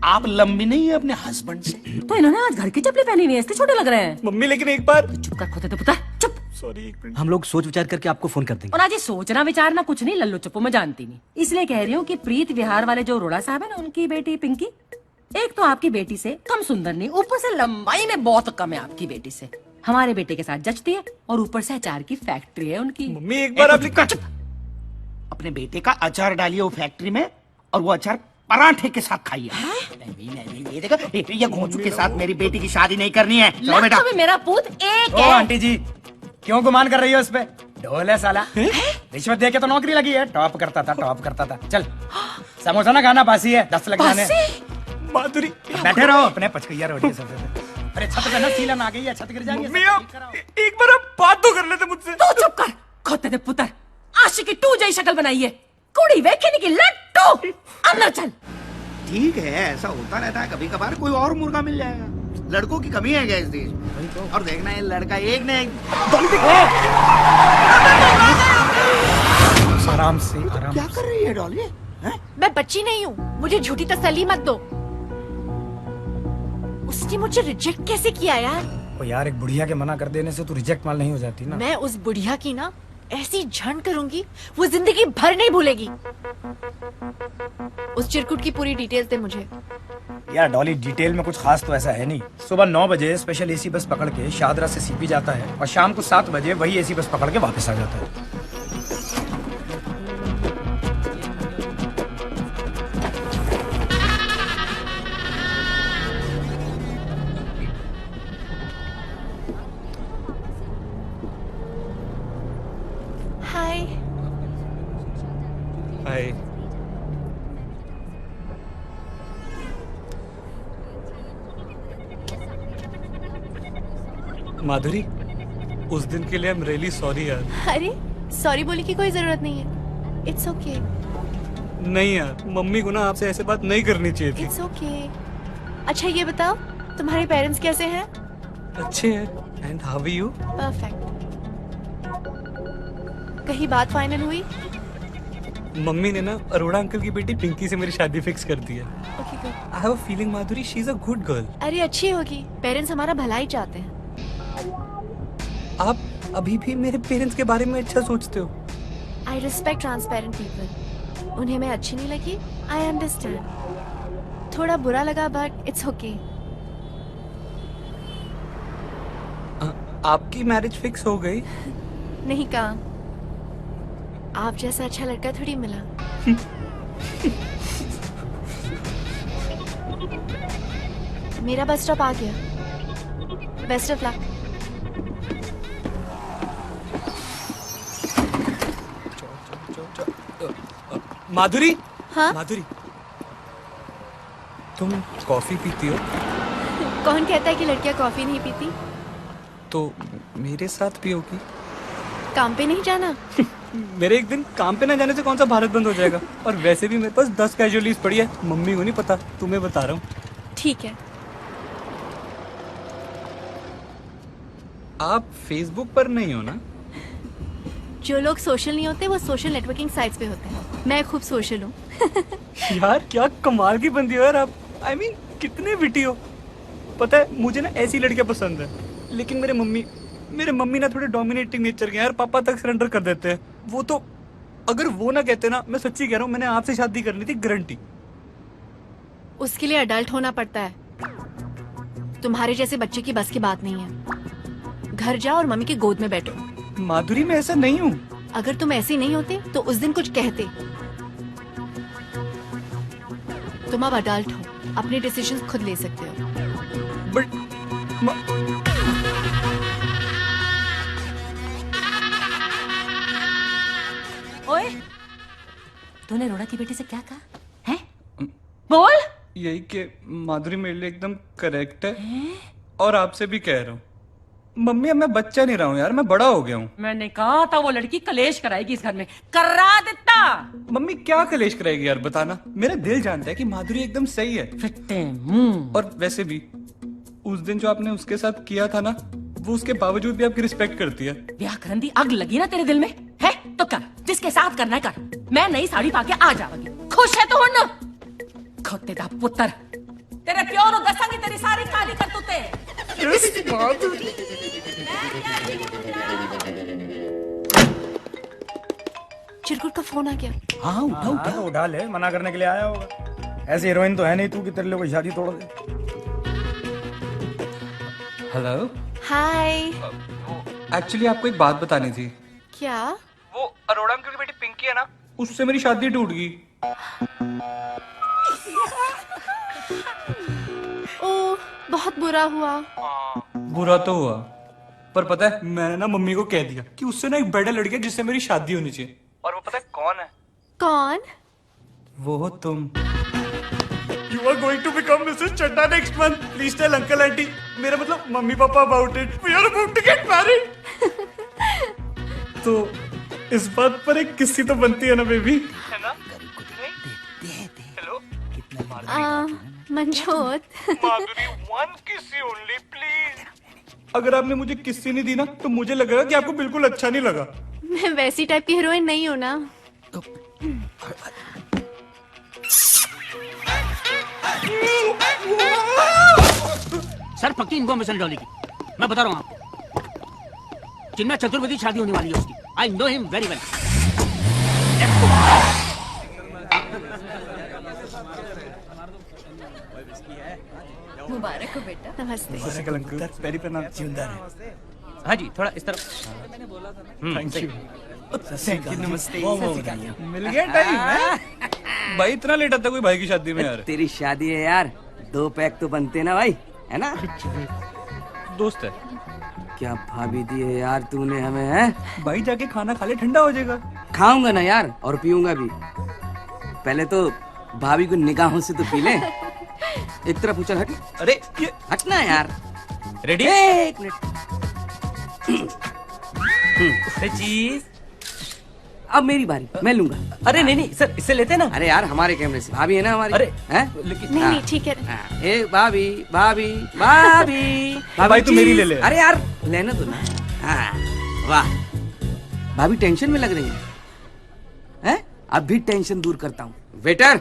आप लंबी नहीं है अपने हस्बैंड से? तो इन्होंने आज घर की चप्पलें पहनी हुई है इसलिए छोटे लग रहे हैं। मम्मी लेकिन एक बार चुप कर खोते पुत्र चुप। सॉरी एक मिनट। हम लोग सोच विचार करके आपको फोन कर देंगे। और आज ये सोचना विचारना कुछ नहीं, लल्लू चुप्पू मैं जानती नहीं, इसलिए कह रही हूँ कि प्रीत विहार वाले जो अरोड़ा साहब है ना उनकी बेटी पिंकी, एक तो आपकी बेटी से कम सुंदर नहीं, ऊपर से लंबाई में बहुत कम है आपकी बेटी से। हमारे बेटे के साथ जचती है और ऊपर से अचार की फैक्ट्री है उनकी। मम्मी एक बार आप अपने बेटे का अचार डालिए वो फैक्ट्री में और वो अचार पराठे के साथ खाइए। नहीं, ये देखो ये घोंचू के साथ मेरी बेटी की शादी नहीं करनी है। चलो बेटा। मेरा पूत एक ओ है। आंटी जी क्यों गुमान कर रही हो इस पे? ढोल है साला, रिश्वत दे के तो नौकरी लगी है। टॉप करता था। चल समोसा ना खाना, बासी है, 10 लग जाने। माधुरी बैठे रहो अपने पचकैया रोटी सब। अरे छत पे ना सीलन आ गई है, छत गिर जाएगी। एक बार आप बात तो कर लेते मुझसे। तू चुप कर खोते दे पुत्र, आशिकी 2 जई शक्ल बनाई है, कुड़ी वेखने की लट्टू। अंदर चल। ठीक है, ऐसा होता रहता है, कभी कभार कोई और मुर्गा मिल जाएगा। लड़कों की कमी है क्या इस देश में? और देखना है लड़का एक ने एक आराम से क्या कर रही है डॉली? मैं बच्ची नहीं हूँ, मुझे झूठी तसल्ली मत दो। उसने मुझे रिजेक्ट कैसे किया यार? ओ यार, एक बुढ़िया के मना कर देने से तू रिजेक्ट माल नहीं हो जाती ना। मैं उस बुढ़िया की ना ऐसी झंड करूंगी वो जिंदगी भर नहीं भूलेगी। उस चिरकुट की पूरी डिटेल्स दे मुझे। यार डॉली, डिटेल में कुछ खास तो ऐसा है नहीं। सुबह 9 बजे स्पेशल एसी बस पकड़ के शादरा से सीपी जाता है और शाम को 7 बजे वही एसी बस पकड़ के वापस आ जाता है। हाय। हाय। माधुरी, उस दिन के लिए आई एम रियली सॉरी यार। अरे सॉरी बोलने की कोई जरूरत नहीं है, इट्स ओके। नहीं यार, मम्मी को ना आपसे ऐसे बात नहीं करनी चाहिए थी। It's okay. अच्छा ये बताओ तुम्हारे पेरेंट्स कैसे हैं? अच्छे हैं। And how are you? Perfect. कहीं बात फाइनल हुई? मम्मी ने ना अरोड़ा अंकल की बेटी पिंकी से मेरी शादी फिक्स कर दी है। Okay good. I have a feeling Madhuri she is a good girl. अरे अच्छी होगी, पेरेंट्स हमारा भला ही चाहते हैं। आप अभी भी मेरे पेरेंट्स के बारे में अच्छा सोचते हो। I respect transparent people. उन्हें मैं अच्छी नहीं लगी, आई अंडरस्टैंड। थोड़ा बुरा लगा बट इट्स ओके। आपकी मैरिज फिक्स हो गई? नहीं कहा, आप जैसा अच्छा लड़का थोड़ी मिला। मेरा बस स्टॉप आ गया। Best of luck. माधुरी। हाँ? माधुरी, तुम कॉफी पीती हो? कौन कहता है कि लड़कियां कॉफी नहीं पीती? तो मेरे साथ पियोगी? काम पे नहीं जाना? मेरे एक दिन काम पे ना जाने से कौन सा भारत बंद हो जाएगा? और वैसे भी मेरे पास 10 कैजुअल पड़ी है, मम्मी को नहीं पता, तुम्हें बता रहा हूँ। ठीक है। आप फेसबुक पर नहीं हो ना? जो लोग सोशल नहीं होते वो सोशल नेटवर्किंग साइट्स पे होते हैं। मैं खूब सोशल हूँ। यार क्या कमाल की बंदी हो यार आप। I mean, कितने विटी हो। पता है मुझे ना ऐसी लड़कियां पसंद है, लेकिन मेरे मम्मी ना थोड़े डोमिनेटिंग नेचर के हैं यार, पापा तक सरेंडर कर देते हैं। वो तो अगर वो ना कहते ना, मैं सच्ची कह रहा हूँ, मैंने आपसे शादी करनी थी गारंटी। उसके लिए अडल्ट होना पड़ता है। तुम्हारे जैसे बच्चे की बस की बात नहीं है। घर जाओ और मम्मी की गोद में बैठो। माधुरी मैं ऐसा नहीं हूँ। अगर तुम ऐसे नहीं होते तो उस दिन कुछ कहते। तुम अब अडल्ट हो, अपने डिसीजंस खुद ले सकते हो। बट ओए, तूने अरोड़ा की बेटी से क्या कहा है? बोल। यही कि माधुरी मेरे लिए एकदम करेक्ट है और आपसे भी कह रहा हूँ। मम्मी अब मैं बच्चा नहीं रहा हूँ यार, मैं बड़ा हो गया हूँ। मैंने कहा था वो लड़की कलेश कराएगी इस घर में, करा देता। मम्मी क्या कलेश कराएगी यार, बताना। मेरा दिल जानता है कि माधुरी एकदम सही है। फिट्टे मुंह। और वैसे भी उस दिन जो आपने उसके साथ किया था ना, वो उसके बावजूद भी आपकी रिस्पेक्ट करती है। ब्याह करन दी अग लगी ना तेरे दिल में है तो कर, जिसके साथ करना है कर। मैं नई साड़ी पाके आ जाऊंगी, खुश है तो हुन? खोते दा पुत्र, तेरे प्यो नु दसांगी तेरी सारी काली करतूते। चिरकुट का फोन आ गया। हाँ उठा तो उठा ले, मना करने के लिए आया होगा। ऐसी हीरोइन तो है नहीं तू कि तेरे लिए कोई शादी तोड़ दे। हेलो। हाय। एक्चुअली आपको एक बात बतानी थी। क्या? वो अरोड़ा अंकल की बेटी पिंकी है ना, उससे मेरी शादी टूट गई। ओह, बहुत बुरा हुआ। बुरा तो हुआ, पर पता है मैंने ना मम्मी को कह दिया कि उससे ना एक बेटर लड़की है जिससे मेरी शादी होनी चाहिए। और वो पता है कौन है? कौन? वो हो तुम। You are going to become Mrs. Chadda next month. Please tell uncle auntie. मेरा मतलब mummy papa about it. We are about to get married. तो इस बात पर एक किस्सी तो बनती है ना बेबी, है ना? Hello. Manjot. Madhuri, one kiss only, please. अगर आपने मुझे किस्सी नहीं दी ना, तो मुझे लगेगा कि आपको बिल्कुल अच्छा नहीं लगा। मैं वैसी टाइप की हीरोइन नहीं हूँ ना। सर पक्की इन्फॉर्मेशन डॉली की, मैं बता रहा हूँ आपको। चिन्मय चतुर्वेदी शादी होने वाली है उसकी। I know him very well. मुबारक हो बेटा। नमस्ते। पैरी प्रणाम। जिंदा रहे। हाँ जी, थोड़ा इस तरफ। Thank you. नमस्ते। मिल गया टाइम है? भाई इतना लेट आता कोई भाई की शादी में यार? तेरी शादी है यार, 2 पैक तो बनते ना भाई, है ना? दोस्त है। क्या भाभी दी है यार तूने हमें, है? भाई जाके खाना खा ले, ठंडा हो जाएगा। खाऊंगा ना यार, और पीऊंगा भी। पहले तो भाभी को निगाहों से तो पी ले। एक तरफ उछल, हट। अरे ये हटना यार। रेडी? एक मिनट। चीज। अब मेरी बारी, मैं लूंगा। अरे नहीं नहीं सर, इससे लेते ना। अरे यार हमारे कैमरे से, भाभी है ना हमारी। अरे हैं? लेकिन नहीं नहीं ठीक है। ए भाभी भाभी भाभी भाई तू मेरी ले ले। अरे यार लेना तो ना। हाँ, वाह भाभी टेंशन में लग रही है? अब भी टेंशन दूर करता हूँ। वेटर।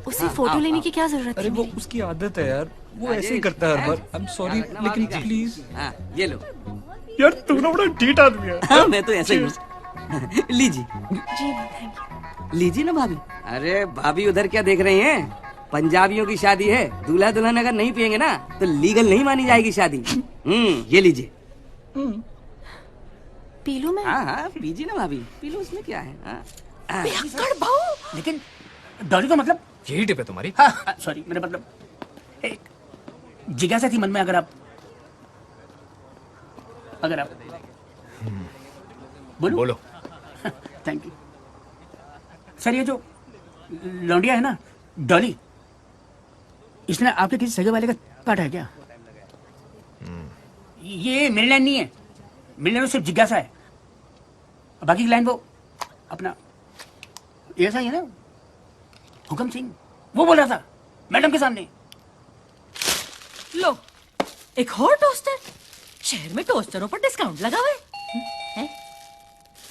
उसे फोटो लेने की क्या जरूरत अरे है? वो उसकी आदत है यार, वो ऐसे ही करता है हर बार। आई एम सॉरी, लेकिन प्लीज। हाँ ये लो। यार तू ना बड़ा ढीठ आदमी है। हाँ, मैं तो ऐसा ही हूँ। लीजिए जी थैंक यू। लीजिए ना भाभी। अरे भाभी उधर क्या देख रही हैं? पंजाबियों की शादी है, दूल्हा दुल्हन अगर नहीं पियेंगे ना तो लीगल नहीं मानी जाएगी शादी। ये लीजिए। पी लूं मैं? हाँ हाँ पीजिए ना भाभी, पी लो, उसमें क्या है। हाँ। लेकिन डॉली का मतलब यही टिप है तुम्हारी? हाँ, सॉरी मेरा मतलब एक जिज्ञासा थी मन में। अगर आप बोलो। Thank you sir. ये जो लौंडिया है ना डॉली, इसने आपके किसी सगे वाले का काटा है क्या? ये मिलना नहीं है, मिलने में सिर्फ जिज्ञासा है। बाकी की लाइन वो अपना ऐसा ही है ना, हुक्म सिंह वो बोल रहा था मैडम के सामने। लो एक और टोस्टर। शहर में टोस्टरों पर डिस्काउंट लगा हुआ है।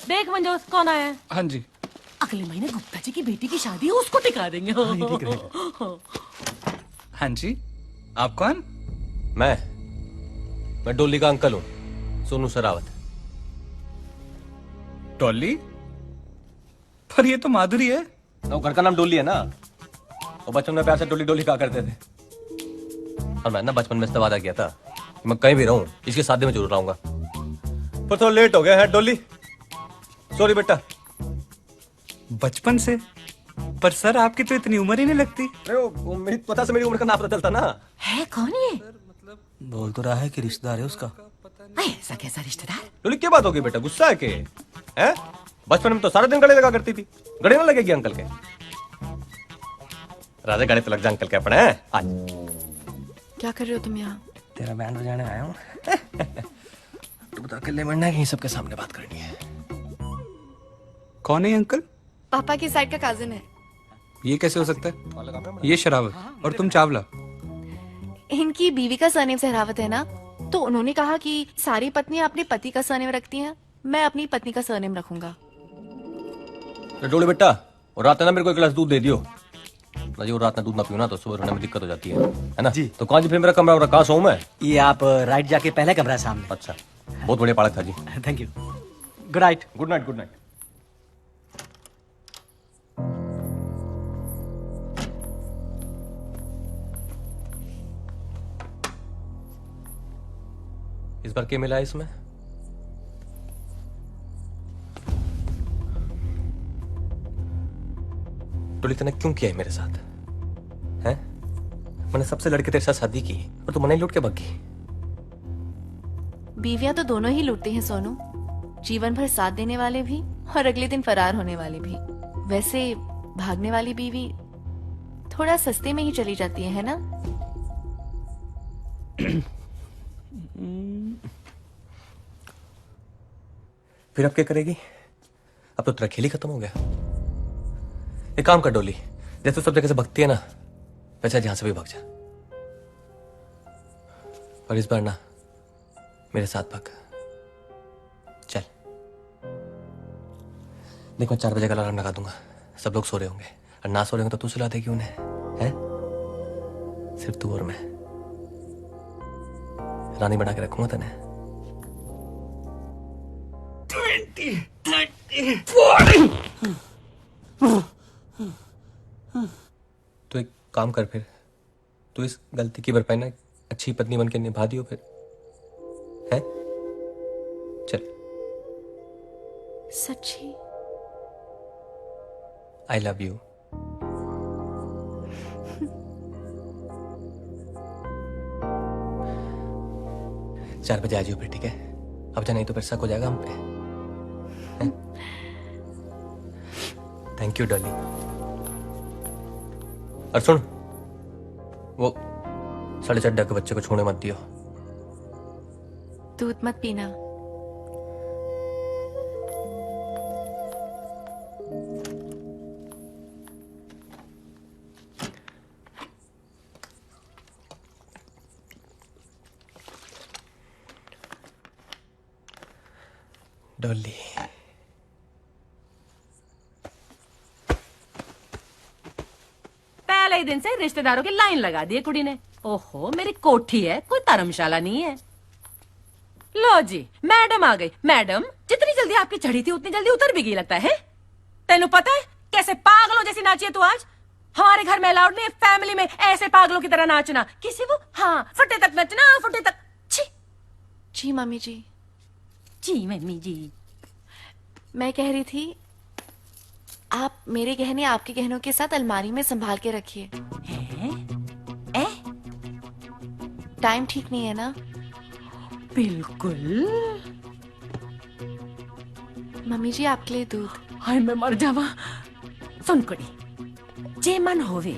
देख मंजोत कौन आया है। हाँ जी। अगले महीने गुप्ता जी की बेटी की शादी है, उसको टिका देंगे। हाँ जी, आप कौन? मैं डोली का अंकल हूँ, सोनू सरावत। डॉली? पर ये तो माधुरी है। वो घर का नाम डोली है ना, वो बचपन में प्यार से डोली डोली कहा करते थे। और मैं ना बचपन में वादा किया था कि मैं कहीं भी रहूं इसकी शादी में जरूर आऊंगा, पर थोड़ा लेट हो गया है डोली, सॉरी बेटा। बचपन से? पर सर आपकी तो इतनी उम्र ही नहीं लगती। अरे वो मेरी पता से मेरी उम्र का ना पता चलता ना। है कौन ये? बोल तो रहा है कि रिश्तेदार है उसका। ऐसा कैसा रिश्तेदार? डोली क्या बात होगी बेटा, गुस्सा है के? हैं? बचपन में तो सारा दिन गले लगा करती थी, गले ना लगेगी अंकल के? राजा गले तो लग जा अंकल के अपने। आज क्या कर रहे हो तुम यहाँ? तेरा बैंड बजाने आया हूँ। बता अकेले मरना है कि सबके सामने बात करनी है? कौन है ये अंकल? पापा की साइड का काजिन है। ये कैसे हो सकता है? ये शरावत और तुम चावला। इनकी बीवी का सरनेम सहरावत है ना, तो उन्होंने कहा कि सारी पत्नियां अपने पति का सरनेम रखती हैं, मैं अपनी पत्नी का सरनेम रखूंगा। डोली बेटा, और रात में ना मेरे को एक गिलास दूध दे दियो ना जी। और रात में दूध ना पियो ना तो सुबह उठने में दिक्कत हो जाती है ना जी। तो कहाँ जी फिर मेरा कमरा और कहाँ सोऊं मैं? ये आप राइट जाके पहले कमरा है सामने। अच्छा, बहुत बढ़िया पालक था जी। Thank you. Good night. Good night. Good night. इस बार क्या मिला है इसमें? डोली तूने क्यों किया है मेरे साथ? हैं? मैंने सबसे लड़के तेरे साथ शादी की और तू मना ही लूट के भाग गई। बीवियां तो दोनों ही लूटती हैं सोनू, जीवन भर साथ देने वाले भी और अगले दिन फरार होने वाले भी। वैसे भागने वाली बीवी थोड़ा सस्ते में ही चली जाती है ना? फिर अब क्या करेगी? अब तो तेरा खेल ही खत्म हो गया। एक काम कर डोली, जैसे सब जगह से भगती है ना, वैसे जहां से भी भाग जा। और इस बार ना मेरे साथ भाग। चल देख, मैं 4 बजे का अलार्म लगा दूंगा। सब लोग सो रहे होंगे और ना सो रहे होंगे तो तू सुला देगी उन्हें, हैं? सिर्फ तू और मैं। रानी बना के रखूंगा तने। 20, 30, 40। तो एक काम कर, फिर तू इस गलती की भरपाई ना अच्छी पत्नी बन के निभा दियो फिर, है? चल। सच्ची? I love you. चार बजे आ जाओ फिर, ठीक है? अब जा, नहीं तो फिर शक हो जाएगा हम पे। Thank you Dolly. और सुन, वो 4:30 के बच्चे को छोड़ने मत दियो। दूध मत पीना। डॉली, पहले ही दिन से रिश्तेदारों की लाइन लगा दी है कुड़ी ने। ओहो, मेरी कोठी है, कोई धर्मशाला नहीं है। लो जी, मैडम आ गई। मैडम, जितनी जल्दी आपकी चढ़ी थी उतनी जल्दी उतर भी गई लगता है। तेनू पता है कैसे पागलों जैसी नाची है तू आज? हमारे घर में अलाउड नहीं है फैमिली में ऐसे पागलों की तरह नाचना। किसी को हाँ फटे तक नचना, फटे तक। छी। जी मम्मी जी। जी मम्मी जी। मैं कह रही थी, आप मेरे गहने आपके गहनों के साथ अलमारी में संभाल के रखिए। टाइम ठीक नहीं है ना? बिल्कुल। मम्मी जी, आपके लिए दूध। हाय मैं मर जावा। सुन कुड़ी, जे मन होवे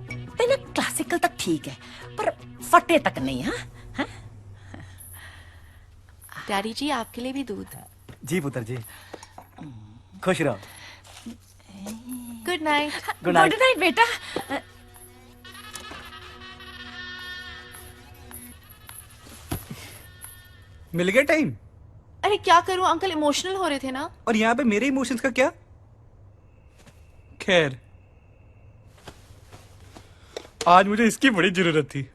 तेना क्लासिकल तक ठीक है, पर फटे तक नहीं। हाँ डैडी जी, आपके लिए भी दूध। जी पुत्र जी, खुश रहो। Good night. Good night. Good night बेटा। मिल गया टाइम? अरे क्या करूं अंकल, इमोशनल हो रहे थे ना। और यहाँ पे मेरे इमोशंस का क्या? खैर, आज मुझे इसकी बड़ी जरूरत थी।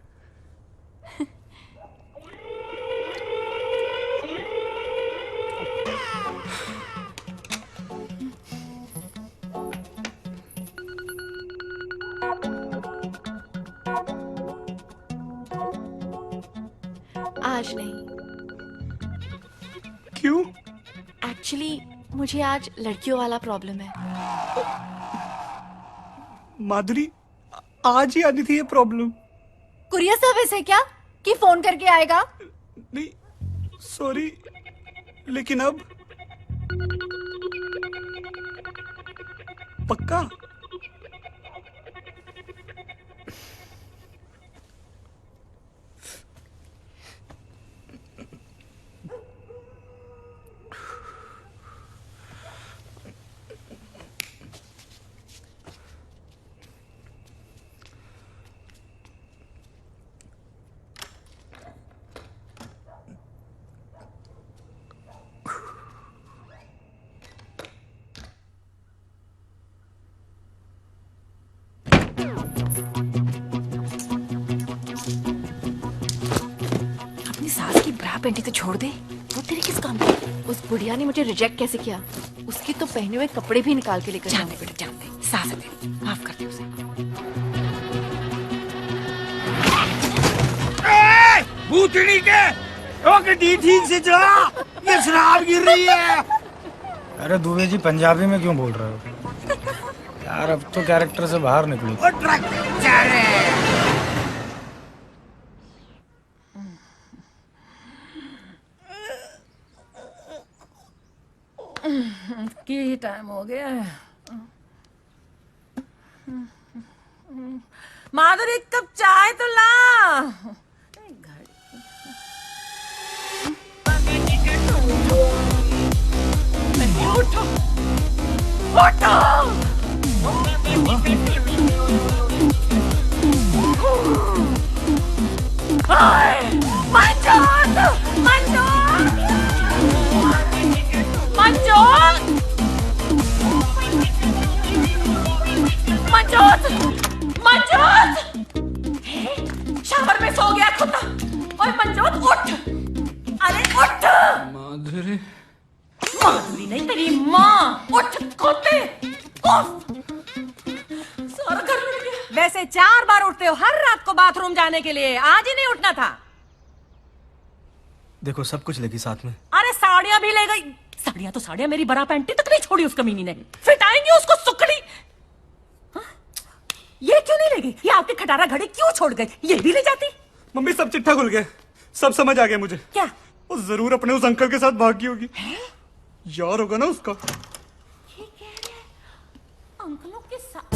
आज नहीं। क्यों? एक्चुअली मुझे आज लड़कियों वाला प्रॉब्लम है। माधुरी, आज ही आनी थी ये प्रॉब्लम। कुरियर सर्विस है क्या कि फोन करके आएगा? नहीं, सॉरी, लेकिन अब पक्का? पेंटी तो छोड़ दे, वो तेरे किस काम की? उस बुढ़िया ने मुझे रिजेक्ट कैसे किया? उसकी तो पहने हुए कपड़े भी निकाल के लेकर जानते बेटा जानते, सास दे, माफ कर दे उसे। भूतनी के गड्डी ठीक से चला, ये शराब गिर रही है। अरे दुबे जी पंजाबी में क्यों बोल रहे हो यार? अब तो कैरेक्टर से बाहर निकलो। की टाइम हो गया है। माधुरी एक कप चाय तो ला। उठो उठो। मंजूर मंजूर मंजूर मंजूर मंजूर। शावर में सो गया खुदा। ओए मंजूर उठ, अरे उठ। माधुरी माधुरी नहीं तेरी माँ। उठ खोते। सारा घर मिल गया। वैसे 4 बार उठते हो हर रात को बाथरूम जाने के लिए, आज ही नहीं उठना था। देखो सब कुछ लेगी साथ में। अरे साड़ियां भी ले गई। साड़ियां तो साड़ियां, मेरी बरा पैंटी तक नहीं छोड़ी उस कमीनी ने। फिट आएंगी उसको सुकड़ी। हाँ? ये क्यों नहीं ले गई? ये आपकी खटारा घड़ी क्यों छोड़ गई? ये भी ले जाती। मम्मी सब चिट्ठा खुल गया, सब समझ आ गया मुझे। क्या? वो जरूर अपने उस अंकल के साथ भागी होगी। यार होगा ना उसका। ये कह रहे हैं अंकलों के साथ।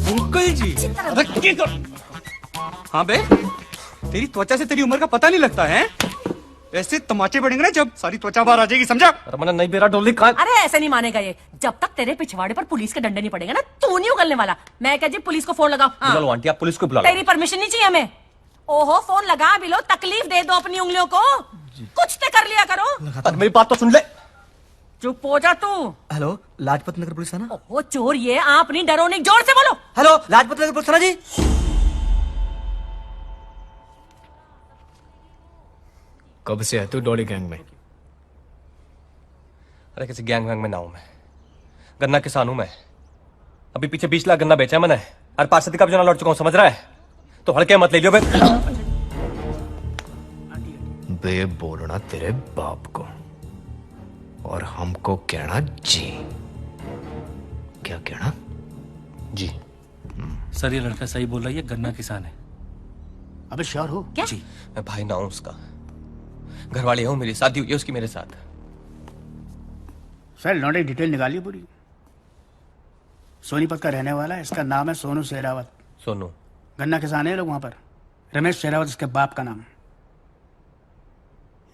अंकल जी हाँ बे, तेरी त्वचा से तेरी उम्र का पता नहीं लगता है। ऐसे तमाचे पड़ेंगे ना जब सारी त्वचा बाहर आ जाएगी, समझा? रमन नहीं बेरा डोली कहाँ? अरे ऐसे नहीं मानेगा ये। जब तक तेरे पिछवाड़े पर पुलिस के डंडे नहीं पड़ेगा ना, तू नहीं उगलने वाला। मैं क्या जी पुलिस को फोन लगाओ? बुला लो आंटी, आप पुलिस को बुला लो। तेरी परमिशन नहीं चाहिए हमें। ओहो फोन लगा भी लो, तकलीफ दे दो अपनी उंगलियों को। कुछ तो कर लिया करो। मेरी बात तो सुन ले। चुप हो जा तू। हेलो लाजपत नगर पुलिस थाना। ओहो चोर ये, आप नहीं डरो नहीं, जोर से बोलो। हेलो लाजपत नगर पुलिस थाना जी। कब से है तू डॉली गैंग में? अरे किसी गैंग वैंग में ना हूं मैं, गन्ना किसान हूं मैं। अभी पीछे 20 लाख गन्ना बेचा है मैंने, और 5 का भी जना लौट चुका हूं, समझ रहा है? तो हड़के मत ले लियो बे। बे बोलना तेरे बाप को और हमको कहना जी। क्या कहना? जी सर ये लड़का सही बोल रहा है, ये गन्ना किसान है। अबे श्योर हो? क्या? जी मैं भाई ना हूं उसका, घरवाली हूं, मेरी शादी हुई है उसकी मेरे साथ। सर लौंडे डिटेल निकालिए पूरी। सोनीपत का रहने वाला है, इसका नाम है सोनू शेरावत। सोनू गन्ना किसान है लोग वहां पर। रमेश शेरावत इसके बाप का नाम।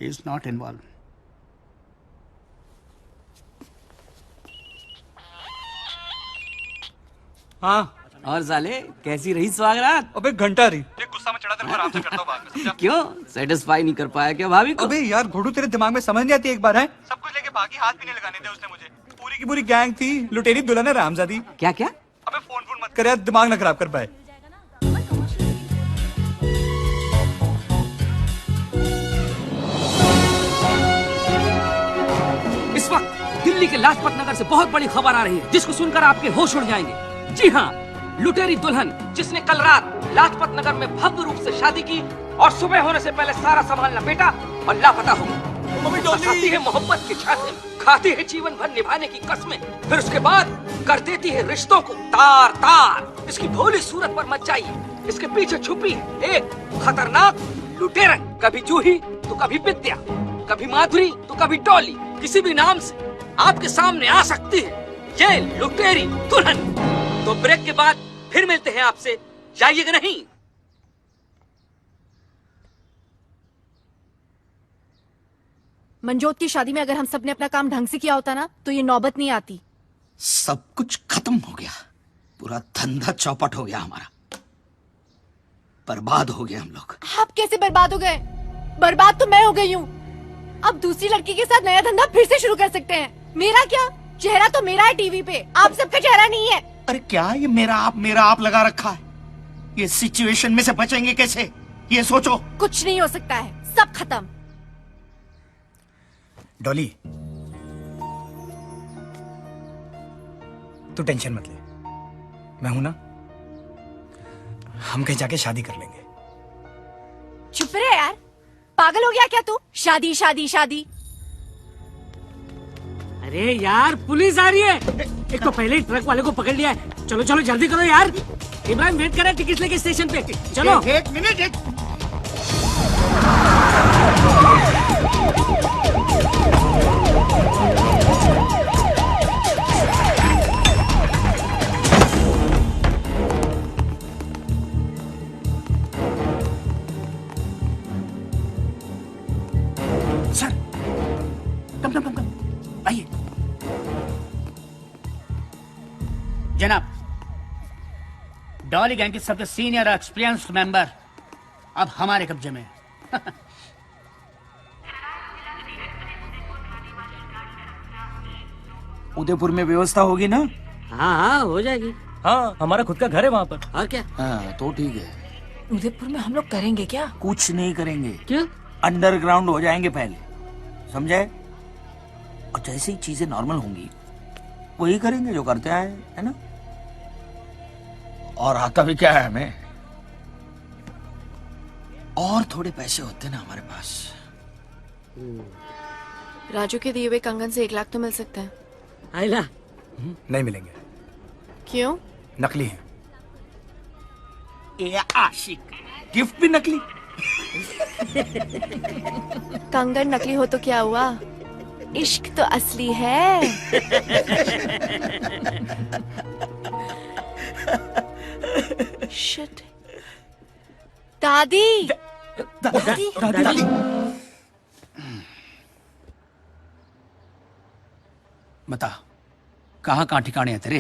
He is not involve. हाँ और साले कैसी रही स्वागरात? अबे घंटा रही। गुस्सा में चढ़ा तेरे को आराम से करता हूँ बाद में। क्यों सेटिस्फाई नहीं कर पाया क्या भाभी को? अबे यार घोड़ू तेरे दिमाग में समझ नहीं आती एक बार है? सब कुछ लेके भागी, हाथ भी नहीं लगाने दिया उसने मुझे। पूरी की पूरी गैंग थी, लुटेरी दुल्हन है रामजादी। क्या क्या? अबे फोन मत कर यार, दिमाग ना खराब कर पाए। इस वक्त दिल्ली के लाजपत नगर से बहुत बड़ी खबर आ रही है, जिसको सुनकर आपके होश उड़ जाएंगे। जी हाँ, लुटेरी दुल्हन जिसने कल रात लाजपत नगर में भव्य रूप से शादी की और सुबह होने से पहले सारा सामान लपेटा और लापता हो गई। फंसाती है मोहब्बत के छाते में, खाती है जीवन भर निभाने की कसमें, फिर उसके बाद कर देती है रिश्तों को तार तार। इसकी भोली सूरत पर मत जाइए, इसके पीछे छुपी एक खतरनाक लुटेरन। कभी जूही तो कभी विद्या, कभी माधुरी तो कभी डॉली, किसी भी नाम से आपके सामने आ सकती है ये लुटेरी दुल्हन। तो ब्रेक के बाद फिर मिलते हैं आपसे, जाइएगा नहीं। मंजोत की शादी में अगर हम सब ने अपना काम ढंग से किया होता ना, तो ये नौबत नहीं आती। सब कुछ खत्म हो गया, पूरा धंधा चौपट हो गया हमारा। बर्बाद हो गए हम लोग। आप कैसे बर्बाद हो गए? बर्बाद तो मैं हो गई हूँ। अब दूसरी लड़की के साथ नया धंधा फिर से शुरू कर सकते हैं। मेरा क्या, चेहरा तो मेरा है टीवी पे, आप सबका चेहरा नहीं है। अरे क्या ये मेरा आप लगा रखा है? ये सिचुएशन में से बचेंगे कैसे, ये सोचो। कुछ नहीं हो सकता है, सब खत्म। डॉली, तू टेंशन मत ले, मैं हूं ना। हम कहीं जाके शादी कर लेंगे। चुप रहे यार, पागल हो गया क्या तू? शादी शादी शादी। अरे यार पुलिस आ रही है। एक तो पहले ही ट्रक वाले को पकड़ लिया है। चलो चलो जल्दी करो यार। इब्राहिम वेट कर रहा है टिकट लेके स्टेशन पे। चलो। एक मिनट। सर कम आइए। जनाब, डॉली गैंग के सबसे सीनियर और एक्सपीरियंस्ड मेंबर अब हमारे कब्जे में है। उदयपुर में व्यवस्था होगी ना? हाँ हो जाएगी। हाँ, हमारा खुद का घर है वहाँ पर। और क्या? हाँ तो ठीक है। उदयपुर में हम लोग करेंगे क्या? कुछ नहीं करेंगे। क्यों? अंडरग्राउंड हो जाएंगे पहले, समझे? और जैसे ही चीजें नॉर्मल होंगी वही करेंगे जो करते आए, है ना? और आता भी क्या है हमें, और थोड़े पैसे होते ना हमारे पास। राजू के दिए हुए कंगन से 1 लाख तो मिल सकता है। आइला नहीं मिलेंगे, क्यों? नकली है। ये आशिक, गिफ्ट भी नकली। कंगन नकली हो तो क्या हुआ, इश्क तो असली है। शिट। दादी दादी। बता कहाँ कहाँ ठिकाने हैं तेरे?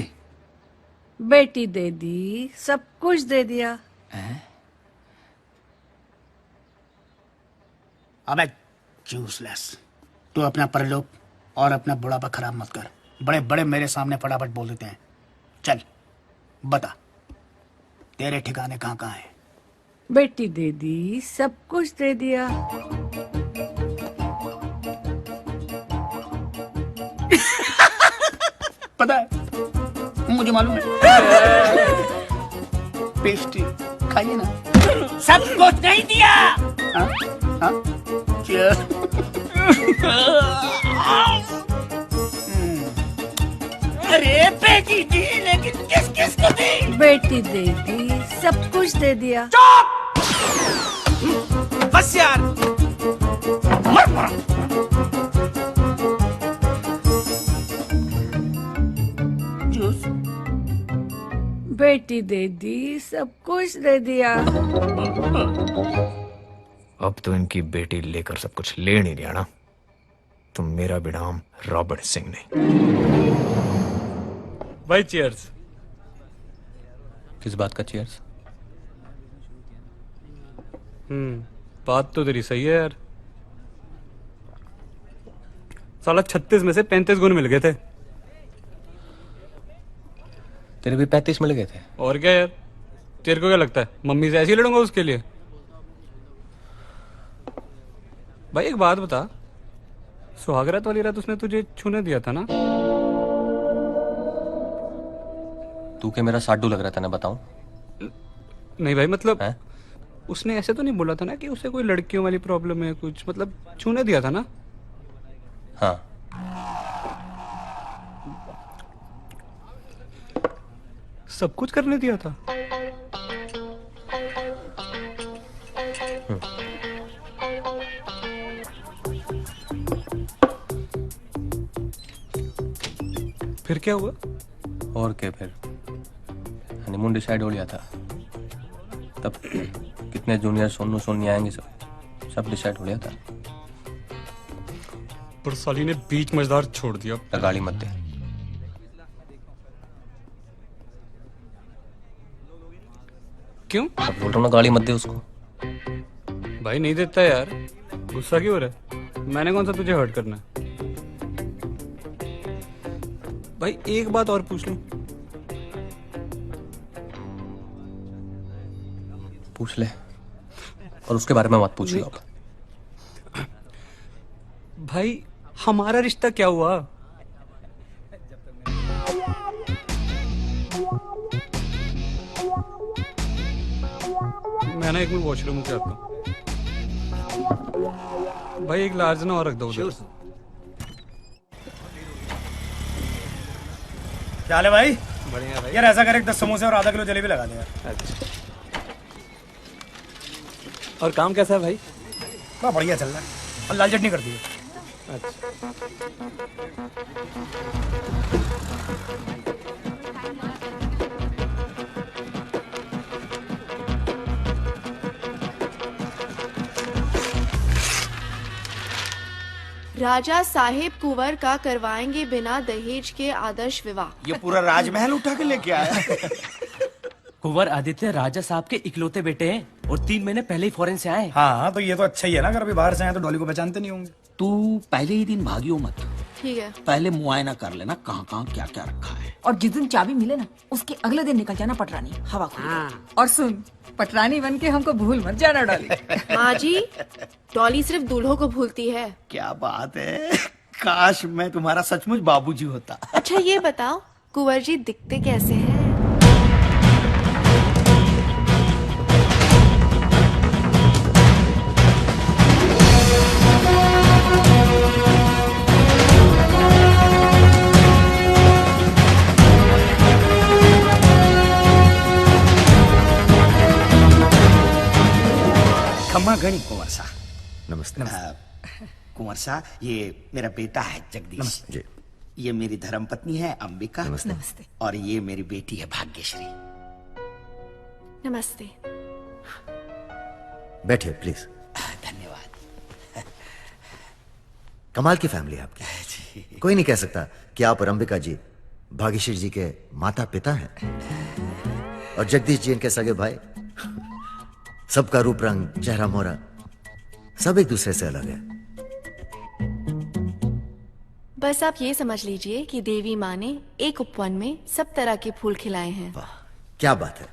बेटी दे दी, सब कुछ दे दिया। अबे यूजलेस, तू अपना परलोक और अपना बुढ़ापा खराब मत कर। बड़े बड़े मेरे सामने फटाफट बोल देते हैं। चल बता तेरे ठिकाने कहाँ कहाँ हैं? बेटी दे दी, सब कुछ दे दिया। पता है, मुझे मालूम है। पेस्ट्री खाइए ना। सब कुछ नहीं दिया। हाँ? हाँ? अरे बेटी दी, लेकिन किस किस को दी? बेटी दे दी, सब कुछ दे दिया। बस यार, जूस। बेटी दे दी, सब कुछ दे दिया। अब तो इनकी बेटी लेकर सब कुछ ले नहीं रहा ना, तो मेरा भी नाम रॉबर्ट सिंह नहीं। भाई चीयर्स। किस बात का चीयर्स? बात तो तेरी सही है यार। साला 36 में से 35 गुण मिल गए थे। तेरे भी 35 मिल गए थे। और क्या यार, तेरे को क्या लगता है मम्मी से ऐसे ही लड़ूंगा उसके लिए? भाई एक बात बता, सुहागरात वाली रात उसने तुझे छूने दिया था ना? तू क्या मेरा साडू लग रहा था ना, बताऊं? नहीं भाई, मतलब है? उसने ऐसे तो नहीं बोला था ना कि उसे कोई लड़कियों वाली प्रॉब्लम है कुछ, मतलब छूने दिया था ना? हाँ। सब कुछ करने दिया था? फिर क्या हुआ? और क्या, फिर हनीमून डिसाइड हो लिया था। तब कितने जूनियर सोनू सोनी आएंगे, सब डिसाइड हो लिया था। पर साली ने बीच मजेदार छोड़ दिया। गाली मत दे। क्यों? अब बोल रहा हूँ ना, गाली मत दे उसको। भाई नहीं देता यार, गुस्सा क्यों हो रहा है? मैंने कौन सा तुझे हर्ट करना है? भाई एक बात और पूछ लूं, पूछ ले, और उसके बारे में मत पूछ लो। भाई हमारा रिश्ता क्या हुआ? मैं ना एक मिनट वॉशरूम से आता हूँ। भाई एक लार्ज ना और रख दो उधर। क्या हाल है भाई? बढ़िया भाई। यार ऐसा कर, एक 10 समोसे और आधा किलो जलेबी लगा दे यार। अच्छा। और काम कैसा है भाई? बड़ा बढ़िया चल रहा है, और लाल चटनी कर दी। अच्छा। राजा साहेब कुंवर का करवाएंगे बिना दहेज के आदर्श विवाह। ये पूरा राजमहल उठा के लेके आया। कुंवर आदित्य राजा साहब के इकलौते बेटे हैं और 3 महीने पहले ही फॉरेन से आए। हाँ तो ये तो अच्छा ही है ना, अगर अभी बाहर से आए तो डॉली को पहचानते नहीं होंगे। तू पहले ही दिन भागियो मत, ठीक है। पहले मुआयना कर लेना कहाँ कहाँ क्या क्या रखा है। और जिस दिन चाबी मिले ना उसके अगले दिन निकल जाना पटरानी हवा खुल। और सुन, पटरानी बन के हमको भूल मत जाना डॉली। माँ जी, डॉली सिर्फ दूल्हों को भूलती है। क्या बात है, काश मैं तुम्हारा सचमुच बाबूजी होता। अच्छा ये बताओ, कुंवर जी दिखते कैसे हैं? खम्मा गणी कुंवर सा। नमस्ते। कुंवर सा, ये मेरा बेटा है जगदीश जी। ये मेरी धर्मपत्नी है अंबिका। नमस्ते। और ये मेरी बेटी है भाग्यश्री। नमस्ते। बैठिए प्लीज। धन्यवाद। कमाल की फैमिली है आपकी। कोई नहीं कह सकता कि आप और अंबिका जी भाग्यश्री जी के माता पिता हैं, और जगदीश जी इनके सगे भाई। सबका रूप रंग, चेहरा मोहरा सब एक दूसरे से अलग है। बस आप ये समझ लीजिए कि देवी माँ ने एक उपवन में सब तरह के फूल खिलाए हैं। वाह क्या बात है।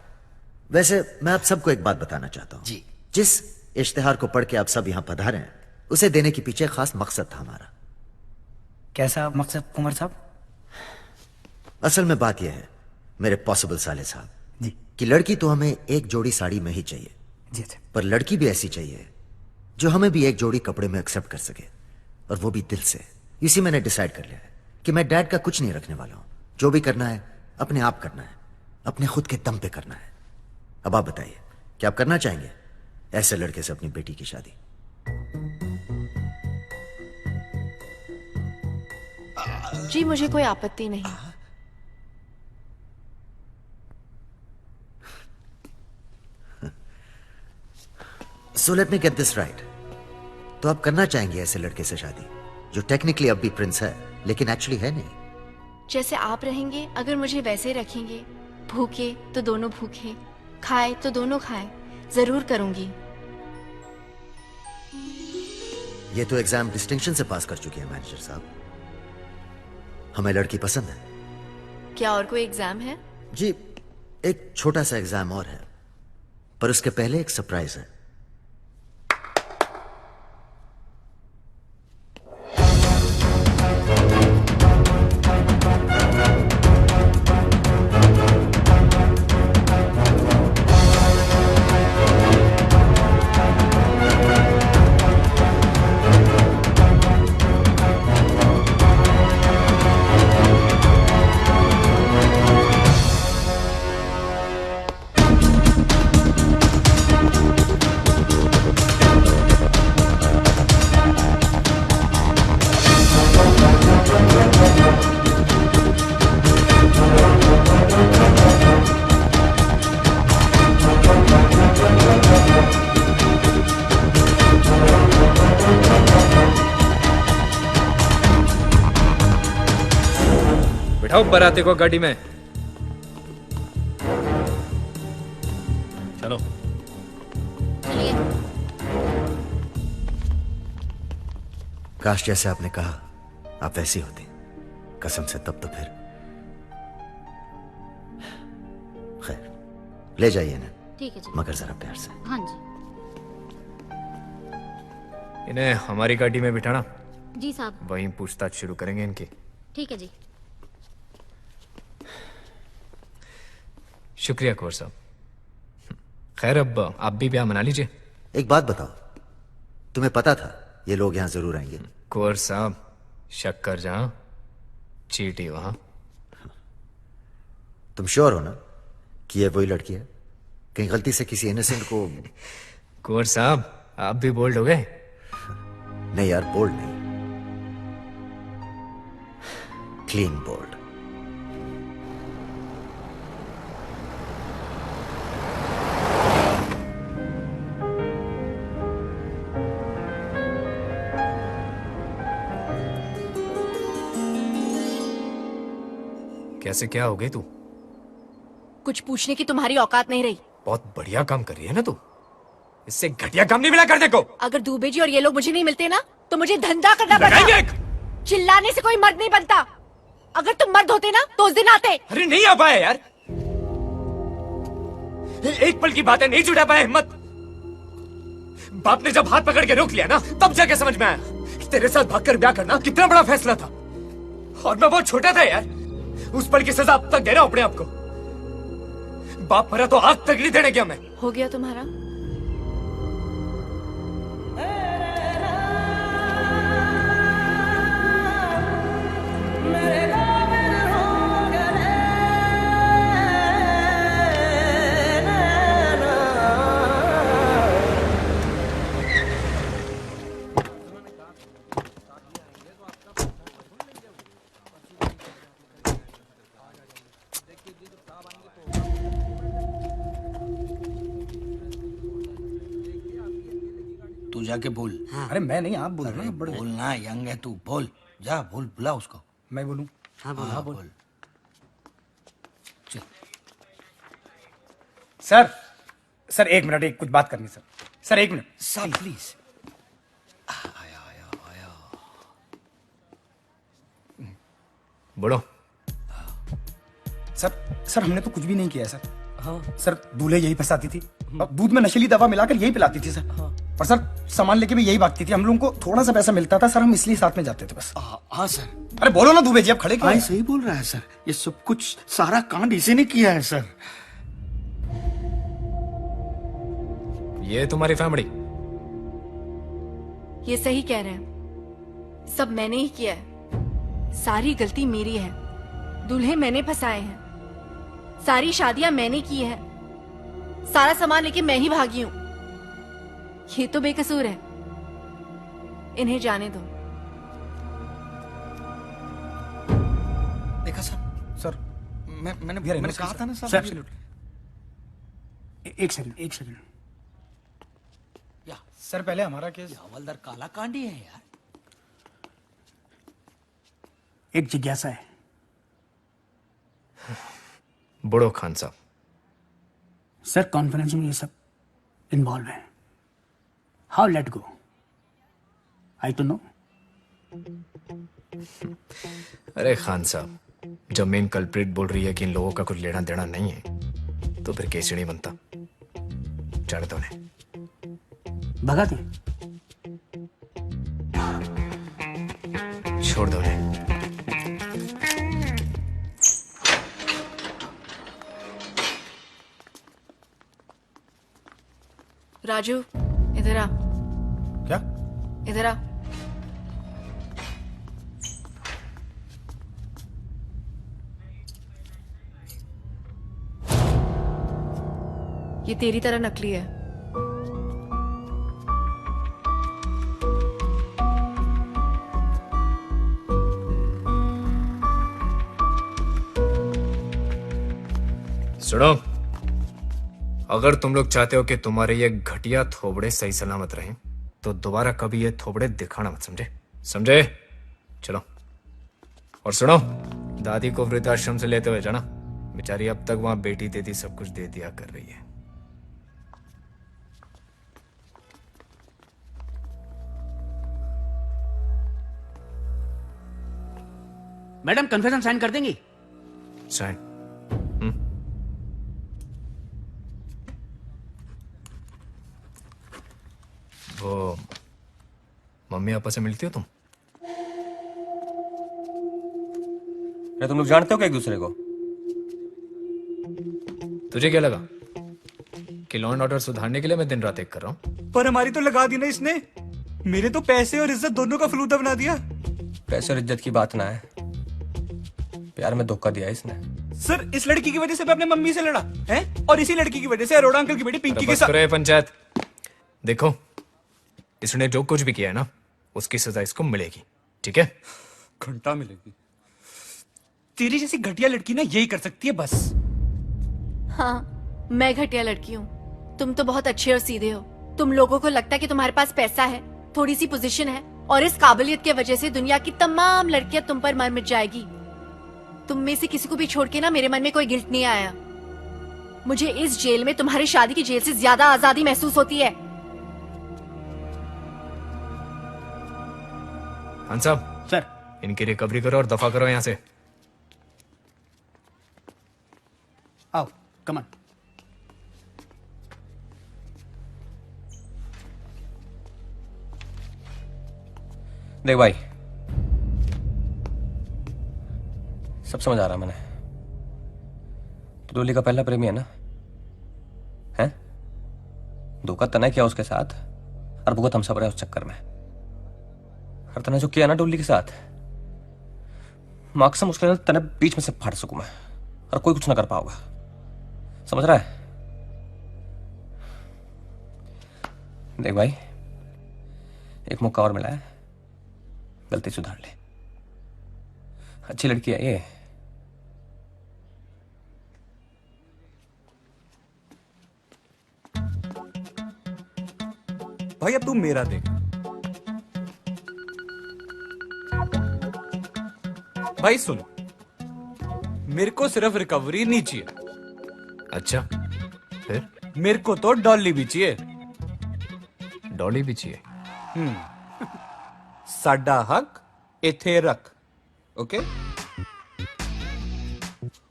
वैसे मैं आप सबको एक बात बताना चाहता हूँ जी। जिस इश्तिहार को पढ़ के आप सब यहाँ पधारे हैं, उसे देने के पीछे खास मकसद था हमारा। कैसा मकसद कुंवर साहब? असल में बात यह है मेरे पॉसिबल साले साहब जी, कि लड़की तो हमें एक जोड़ी साड़ी में ही चाहिए जी। अच्छा। पर लड़की भी ऐसी चाहिए जो हमें भी एक जोड़ी कपड़े में एक्सेप्ट कर सके, और वो भी दिल से। इसी मैंने डिसाइड कर लिया है कि मैं डैड का कुछ नहीं रखने वाला हूं। जो भी करना है अपने आप करना है, अपने खुद के दम पे करना है। अब आप बताइए, क्या आप करना चाहेंगे ऐसे लड़के से अपनी बेटी की शादी? जी मुझे कोई आपत्ति नहीं। So let me get this right. तो आप करना चाहेंगे ऐसे लड़के से शादी जो टेक्निकली अब भी प्रिंस है लेकिन एक्चुअली है नहीं? जैसे आप रहेंगे, अगर मुझे वैसे रखेंगे, भूखे तो दोनों भूखे, खाए तो दोनों खाए, जरूर करूंगी। ये तो एग्जाम डिस्टिंक्शन से पास कर चुकी है मैनेजर साहब। हमें लड़की पसंद है। क्या और कोई एग्जाम है? जी एक छोटा सा एग्जाम और है, पर उसके पहले एक सरप्राइज है। बिठाओ बाराती को गाड़ी में। चलो। काश जैसे आपने कहा आप वैसी होती, कसम से। तब तो फिर खैर ले जाइए ना। ठीक है जी। मगर जरा प्यार से। हाँ जी। इन्हें हमारी गाड़ी में बिठाना, जी साहब। वहीं पूछताछ शुरू करेंगे इनकी। ठीक है जी। शुक्रिया कौर साहब। खैर अब आप भी ब्याह मना लीजिए। एक बात बताओ, तुम्हें पता था ये लोग यहाँ जरूर आएंगे? कौर साहब, शक्कर जहां चीटी वहां। तुम श्योर हो ना कि ये वही लड़की है? कहीं गलती से किसी इनोसेंट को? कौर साहब, आप भी बोल्ड हो गए। नहीं यार, बोल्ड नहीं, क्लीन बोल्ड। कैसे क्या हो गई तू? कुछ पूछने की तुम्हारी औकात नहीं रही। बहुत बढ़िया काम कर रही है ना तू। इससे घटिया काम नहीं मिला कर देखो। अगर दुबे जी और ये लोग मुझे नहीं मिलते ना तो मुझे धंधा करना पड़ता। चिल्लाने से कोई मर्द नहीं बनता। अगर तुम मर्द होते ना तो उस दिन आते। अरे नहीं आ पाया यार, एक पल की बात है, नहीं जुटा पाया हिम्मत। बाप ने जब हाथ पकड़ के रोक लिया ना तब जाके समझ में आया तेरे साथ भागकर ब्याह करना कितना बड़ा फैसला था। और मैं बहुत छोटा था यार, उस पल की सजा अब तक दे रहा हूं अपने आप को। बाप मरा तो आग तक नहीं देने क्या मैं। हो गया तुम्हारा? तू जाके बोल। हाँ। अरे मैं नहीं, आप बोल रहे हैं। बोलना, यंग है तू, बोल जा, बोल, बुला उसको। मैं बोलूं? हाँ बोल, हाँ बोल। चल। सर एक मिनट, एक कुछ बात करनी सर एक मिनट सर प्लीज। बोलो। सर हमने तो कुछ भी नहीं किया है सर। हाँ। सर दूल्हे यही फंसाती थी और दूध में नशीली दवा मिलाकर यही पिलाती थी सर। हाँ। और सर सामान लेके भी यही भागती थी। हम लोगों को थोड़ा सा पैसा मिलता था सर, हम इसलिए साथ में जाते थे बस। हाँ सर। अरे बोलो ना दुबे जी, अब खड़े क्यों हैं? सही बोल रहा है सर, ये सब कुछ सारा कांड इसी ने किया है सर। ये तुम्हारी फैमिली? ये सही कह रहे हैं, सब मैंने ही किया है। सारी गलती मेरी है। दूल्हे मैंने फंसाए हैं, सारी शादियां मैंने की है, सारा सामान लेके मैं ही भागी हूं। ये तो बेकसूर है, इन्हें जाने दो। देखा सर मैंने कहा था ना सर। एक सेकंड सर, पहले हमारा केस। हवलदार काला कांडी है यार। एक जिज्ञासा है। बड़ो खान साहब। सर कॉन्फ्रेंस में ये सब इन्वॉल्व है। How let go? आई तो नो। अरे खान साहब, जब मेन कल्प्रिट बोल रही है कि इन लोगों का कुछ लेना देना नहीं है तो फिर केस नहीं बनता। चढ़ दो ने भगा दे, छोड़ दो ने। राजू इधर आ। क्या? इधर आ। ये तेरी तरह नकली है। सुनो, अगर तुम लोग चाहते हो कि तुम्हारे ये घटिया थोबड़े सही सलामत रहें तो दोबारा कभी ये थोबड़े दिखाना मत, समझे? चलो। और सुनो, दादी को वृद्धाश्रम से लेते हुए जाना। बेचारी अब तक वहां बेटी देती सब कुछ दे दिया कर रही है। मैडम कन्फेशन साइन कर देंगी? साइन। वो मम्मी पापा से मिलती हो तुम? अरे तुम लोग जानते हो क्या एक दूसरे को? तुझे क्या लगा कि लॉ एंड ऑर्डर सुधारने के लिए मैं दिन रात एक कर रहा हूँ? पर हमारी तो लगा दी ना इसने। मेरे तो पैसे और इज्जत दोनों का फलूदा बना दिया। पैसे और इज्जत की बात ना है, प्यार में धोखा दिया इसने। सर इस लड़की की वजह से मैं अपने मम्मी से लड़ा है, और इसी लड़की की वजह से अरोड़ा अंकल की बेटी पिंकी के बस साथ। करो ये पंचायत। देखो, इसने जो कुछ भी किया है ना, उसकी सजा इसको मिलेगी, ठीक है? घंटा मिलेगी। तेरी जैसी घटिया लड़की ना यही कर सकती है बस। हाँ, मैं घटिया लड़की हूँ। तुम तो बहुत अच्छे और सीधे हो। तुम लोगों को लगता है कि तुम्हारे पास पैसा है, थोड़ी सी पोजीशन है, और इस काबिलियत की वजह से दुनिया की तमाम लड़कियां तुम पर मर मिट जाएगी। तुम में से किसी को भी छोड़ के ना मेरे मन में कोई गिल्ट नहीं आया। मुझे इस जेल में तुम्हारी शादी की जेल से ज्यादा आजादी महसूस होती है। खान साहब सर, इनकी रिकवरी करो और दफा करो यहाँ से। आओ, कम ऑन। देख भाई, सब समझ आ रहा मैंने। तो डोली का पहला प्रेमी है ना? हैं? धोखा तने किया उसके साथ और भुगत हम सब रहे उस चक्कर में। और तने जो किया ना डोली के साथ, मार्क्स मुश्किल तने बीच में से फाड़ सकूं मैं, और कोई कुछ ना कर पाओगा। समझ रहा है? देख भाई, एक मौका और मिला है, गलती सुधार ले। अच्छी लड़की है ये। भाई अब तू मेरा देख। भाई सुन, मेरे को सिर्फ रिकवरी नहीं चाहिए। अच्छा, फिर? मेरे को तो डॉली भी चाहिए। डॉली भी चाहिए? साडा हक इथे रख, ओके?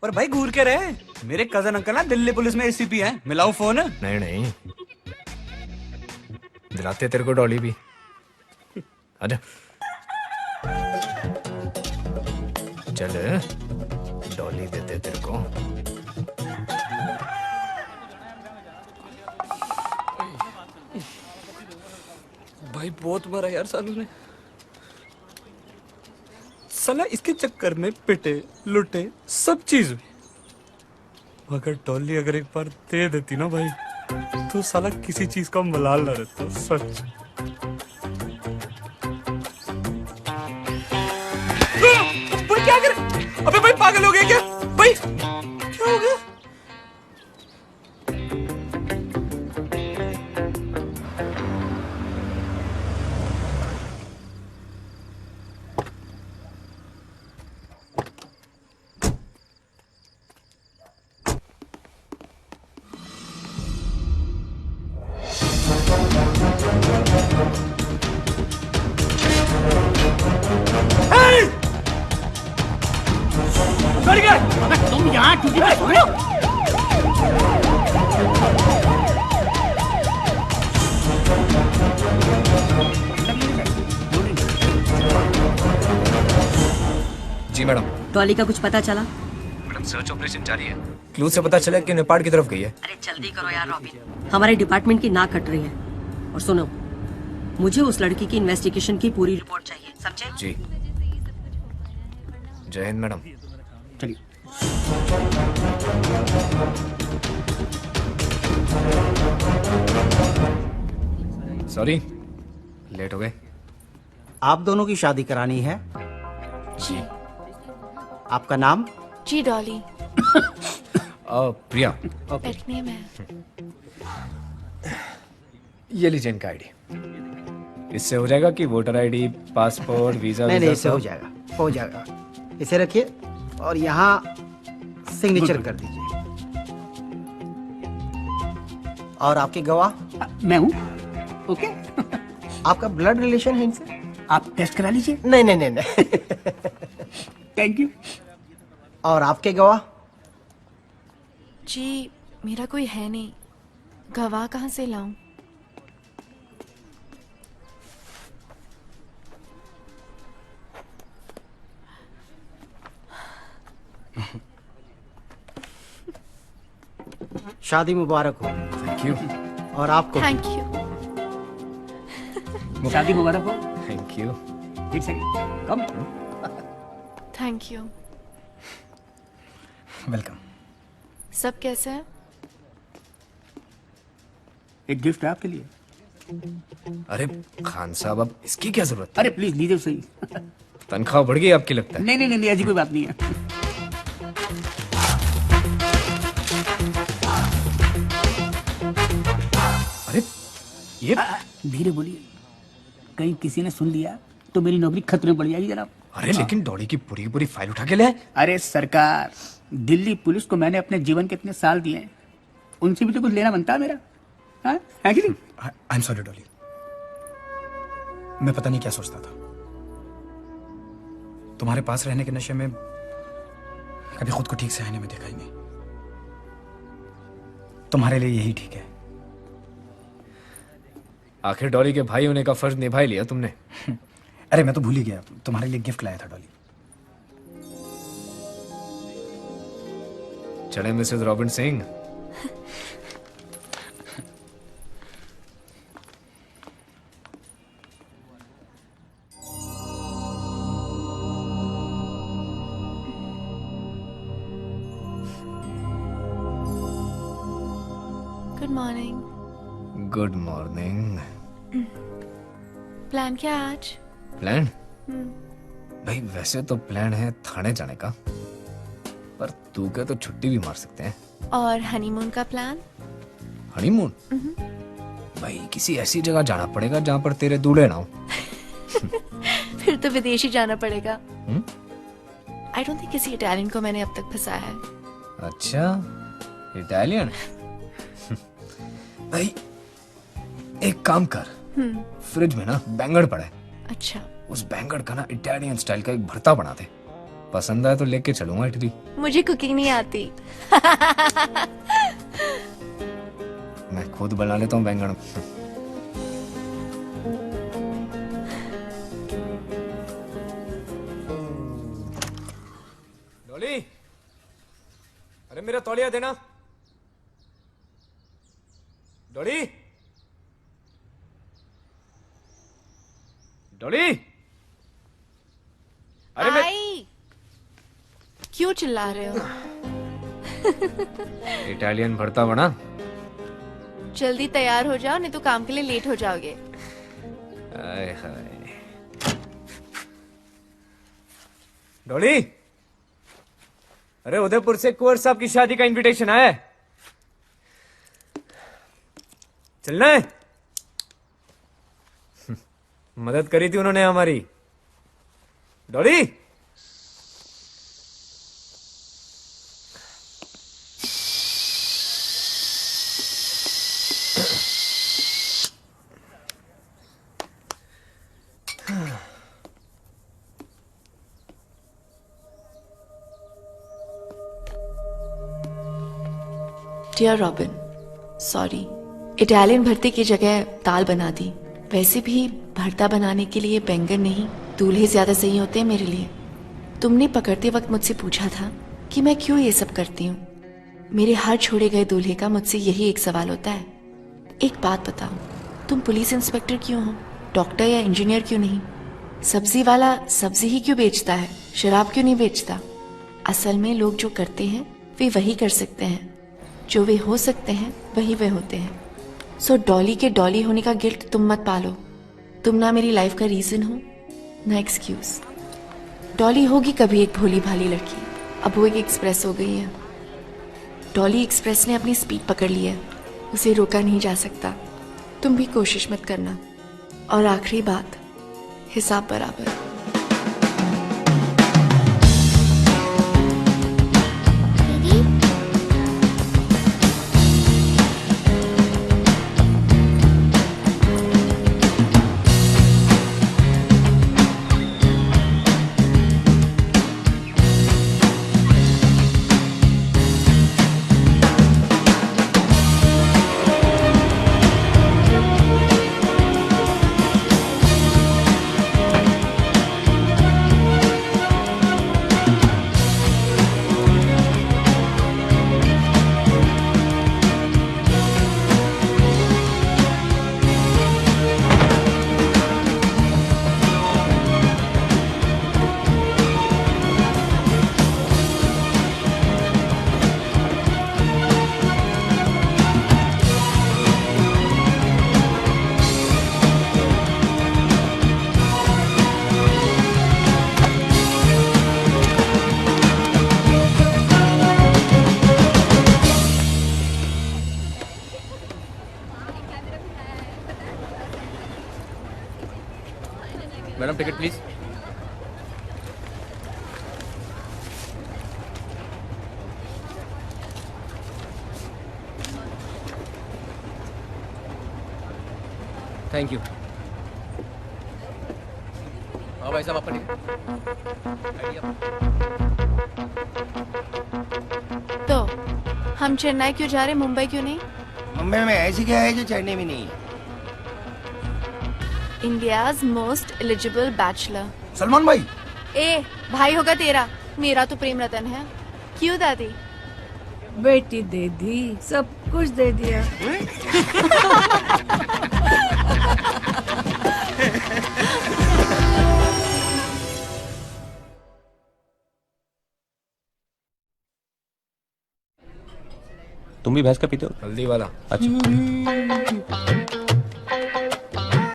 और भाई घूर के रहे, मेरे कजन अंकल ना दिल्ली पुलिस में एसीपी हैं। मिलाऊं फोन? नहीं नहीं, दिलाते तेरे को डॉली भी। आजा चल, डॉली देते तेरे को। भाई बहुत मारा यार सालू ने। साला इसके चक्कर में पिटे लुटे सब चीज हुई। अगर डॉली अगर एक बार दे देती ना भाई, तो साला किसी चीज का मलाल ना रहता। सच। भाई क्या कर? अबे भाई पागल हो गया क्या? भाई क्या हो गया? तुम यहाँ टीवी पे सो रहे हो? जी मैडम। डॉली का कुछ पता चला? मैडम सर्च ऑपरेशन जारी है। क्लू से पता चला कि नेपाल की तरफ गई है। अरे जल्दी करो यार रॉबिन, हमारे डिपार्टमेंट की नाक कट रही है। और सुनो, मुझे उस लड़की की इन्वेस्टिगेशन की पूरी रिपोर्ट चाहिए, समझे? जी। जय हिंद मैडम। चलिए। सॉरी, लेट हो गए। आप दोनों की शादी करानी है? जी। आपका नाम? जी डॉली। प्रिया। पेट नेम है। ये लीजिए इनका आईडी। इससे हो जाएगा कि वोटर आईडी, पासपोर्ट, वीजा? नहीं, इससे हो जाएगा, हो जाएगा। इसे रखिए और यहाँ सिग्नेचर कर दीजिए। और आपके गवाह? मैं हूँ। ओके। आपका ब्लड रिलेशन है इनसे? आप टेस्ट करा लीजिए। नहीं नहीं नहीं नहीं। Thank you. और आपके गवाह? जी मेरा कोई है नहीं, गवाह कहाँ से लाऊं? शादी मुबारक हो। Thank you. और आपको थैंक यू। शादी मुबारक हो। Thank you. एक second, come. Thank you. Welcome. सब कैसे हैं? एक गिफ्ट है आपके लिए। अरे खान साहब, अब इसकी क्या जरूरत अरे प्लीज लीजिए सही। तनख्वाह बढ़ गई आपकी लगता है? नहीं नहीं नहीं, ऐसी कोई बात नहीं है। अरे ये धीरे बोलिए, कहीं किसी ने सुन लिया तो मेरी नौकरी खतरे में पड़ जाएगी जनाब। अरे लेकिन डॉली की पूरी पूरी फाइल उठा के ले आए। अरे सरकार, दिल्ली पुलिस को मैंने अपने जीवन के इतने साल दिए हैं, उनसे भी तो कुछ लेना बनता है मेरा, हाँ? है कि नहीं? आई एम सॉरी डॉली, मैं पता नहीं क्या सोचता था। तुम्हारे पास रहने के नशे में कभी खुद को ठीक से आईने में देखा ही नहीं। तुम्हारे लिए यही ठीक है। आखिर डॉली के भाई होने का फर्ज निभा ही लिया तुमने। अरे मैं तो भूल ही गया, तुम्हारे लिए गिफ्ट लाया था डॉली। चले Mrs robin Singh. Good morning. Good morning. Plan क्या है आज? प्लान? भाई वैसे तो प्लान है थाने जाने का, पर तू क्या तो छुट्टी भी मार सकते हैं। और हनीमून का प्लान? हनीमून? भाई किसी ऐसी जगह जाना पड़ेगा जहाँ पर तेरे दूल्हे ना हो। फिर तो विदेश ही जाना पड़ेगा। आई डोंट थिंक किसी इटालियन को मैंने अब तक फंसाया है। अच्छा, इटालियन? भाई एक काम कर, फ्रिज में ना बैंगन पड़ा है। अच्छा। उस बैंगन का ना इटालियन स्टाइल का एक भरता बना दे। पसंद आए तो लेके चलूंगा इटली। मुझे कुकिंग नहीं आती। मैं खुद बना लेता हूँ बैंगन। डॉली, अरे मेरा तौलिया देना। डॉली, डॉली, अरे मैं क्यों चिल्ला रहे हो? इटालियन भरता बना। जल्दी तैयार हो जाओ, नहीं तो काम के लिए लेट हो जाओगे। आय हाय। डॉली, अरे उदयपुर से कुंवर साहब की शादी का इनविटेशन आया है, चलना है? मदद करी थी उन्होंने हमारी। Dolly, dear Robin, sorry, Italian भरते की जगह दाल बना दी। वैसे भी भरता बनाने के लिए बैंगन नहीं, दूल्हे ज्यादा सही होते हैं मेरे लिए। तुमने पकड़ते वक्त मुझसे पूछा था कि मैं क्यों ये सब करती हूँ। मेरे हर छोड़े गए दूल्हे का मुझसे यही एक सवाल होता है, एक बात बताओ, तुम पुलिस इंस्पेक्टर क्यों हो, डॉक्टर या इंजीनियर क्यों नहीं? सब्जी वाला सब्जी ही क्यों बेचता है, शराब क्यों नहीं बेचता? असल में लोग जो करते हैं वे वही कर सकते हैं, जो वे हो सकते हैं वही वे होते हैं। सो डॉली के डॉली होने का गिल्ट तुम मत पालो। तुम ना मेरी लाइफ का रीजन हो, ना एक्सक्यूज। डॉली होगी कभी एक भोली भाली लड़की, अब वो एक एक्सप्रेस हो गई है। डॉली एक्सप्रेस ने अपनी स्पीड पकड़ ली है, उसे रोका नहीं जा सकता। तुम भी कोशिश मत करना। और आखिरी बात, हिसाब बराबर। One ticket please. Thank you. हाँ भाई साहब, आपका तो हम चेन्नई क्यों जा रहे, मुंबई क्यों नहीं? मुंबई में ऐसी क्या है जो चढ़ने में नहीं है? India's most eligible bachelor. Salman भाई। ए भाई होगा तेरा, मेरा तो प्रेम रतन है। क्यों दादी? बेटी दे दी, सब कुछ दे दिया। तुम भी भैंस का पीते हो? हल्दी वाला। अच्छा।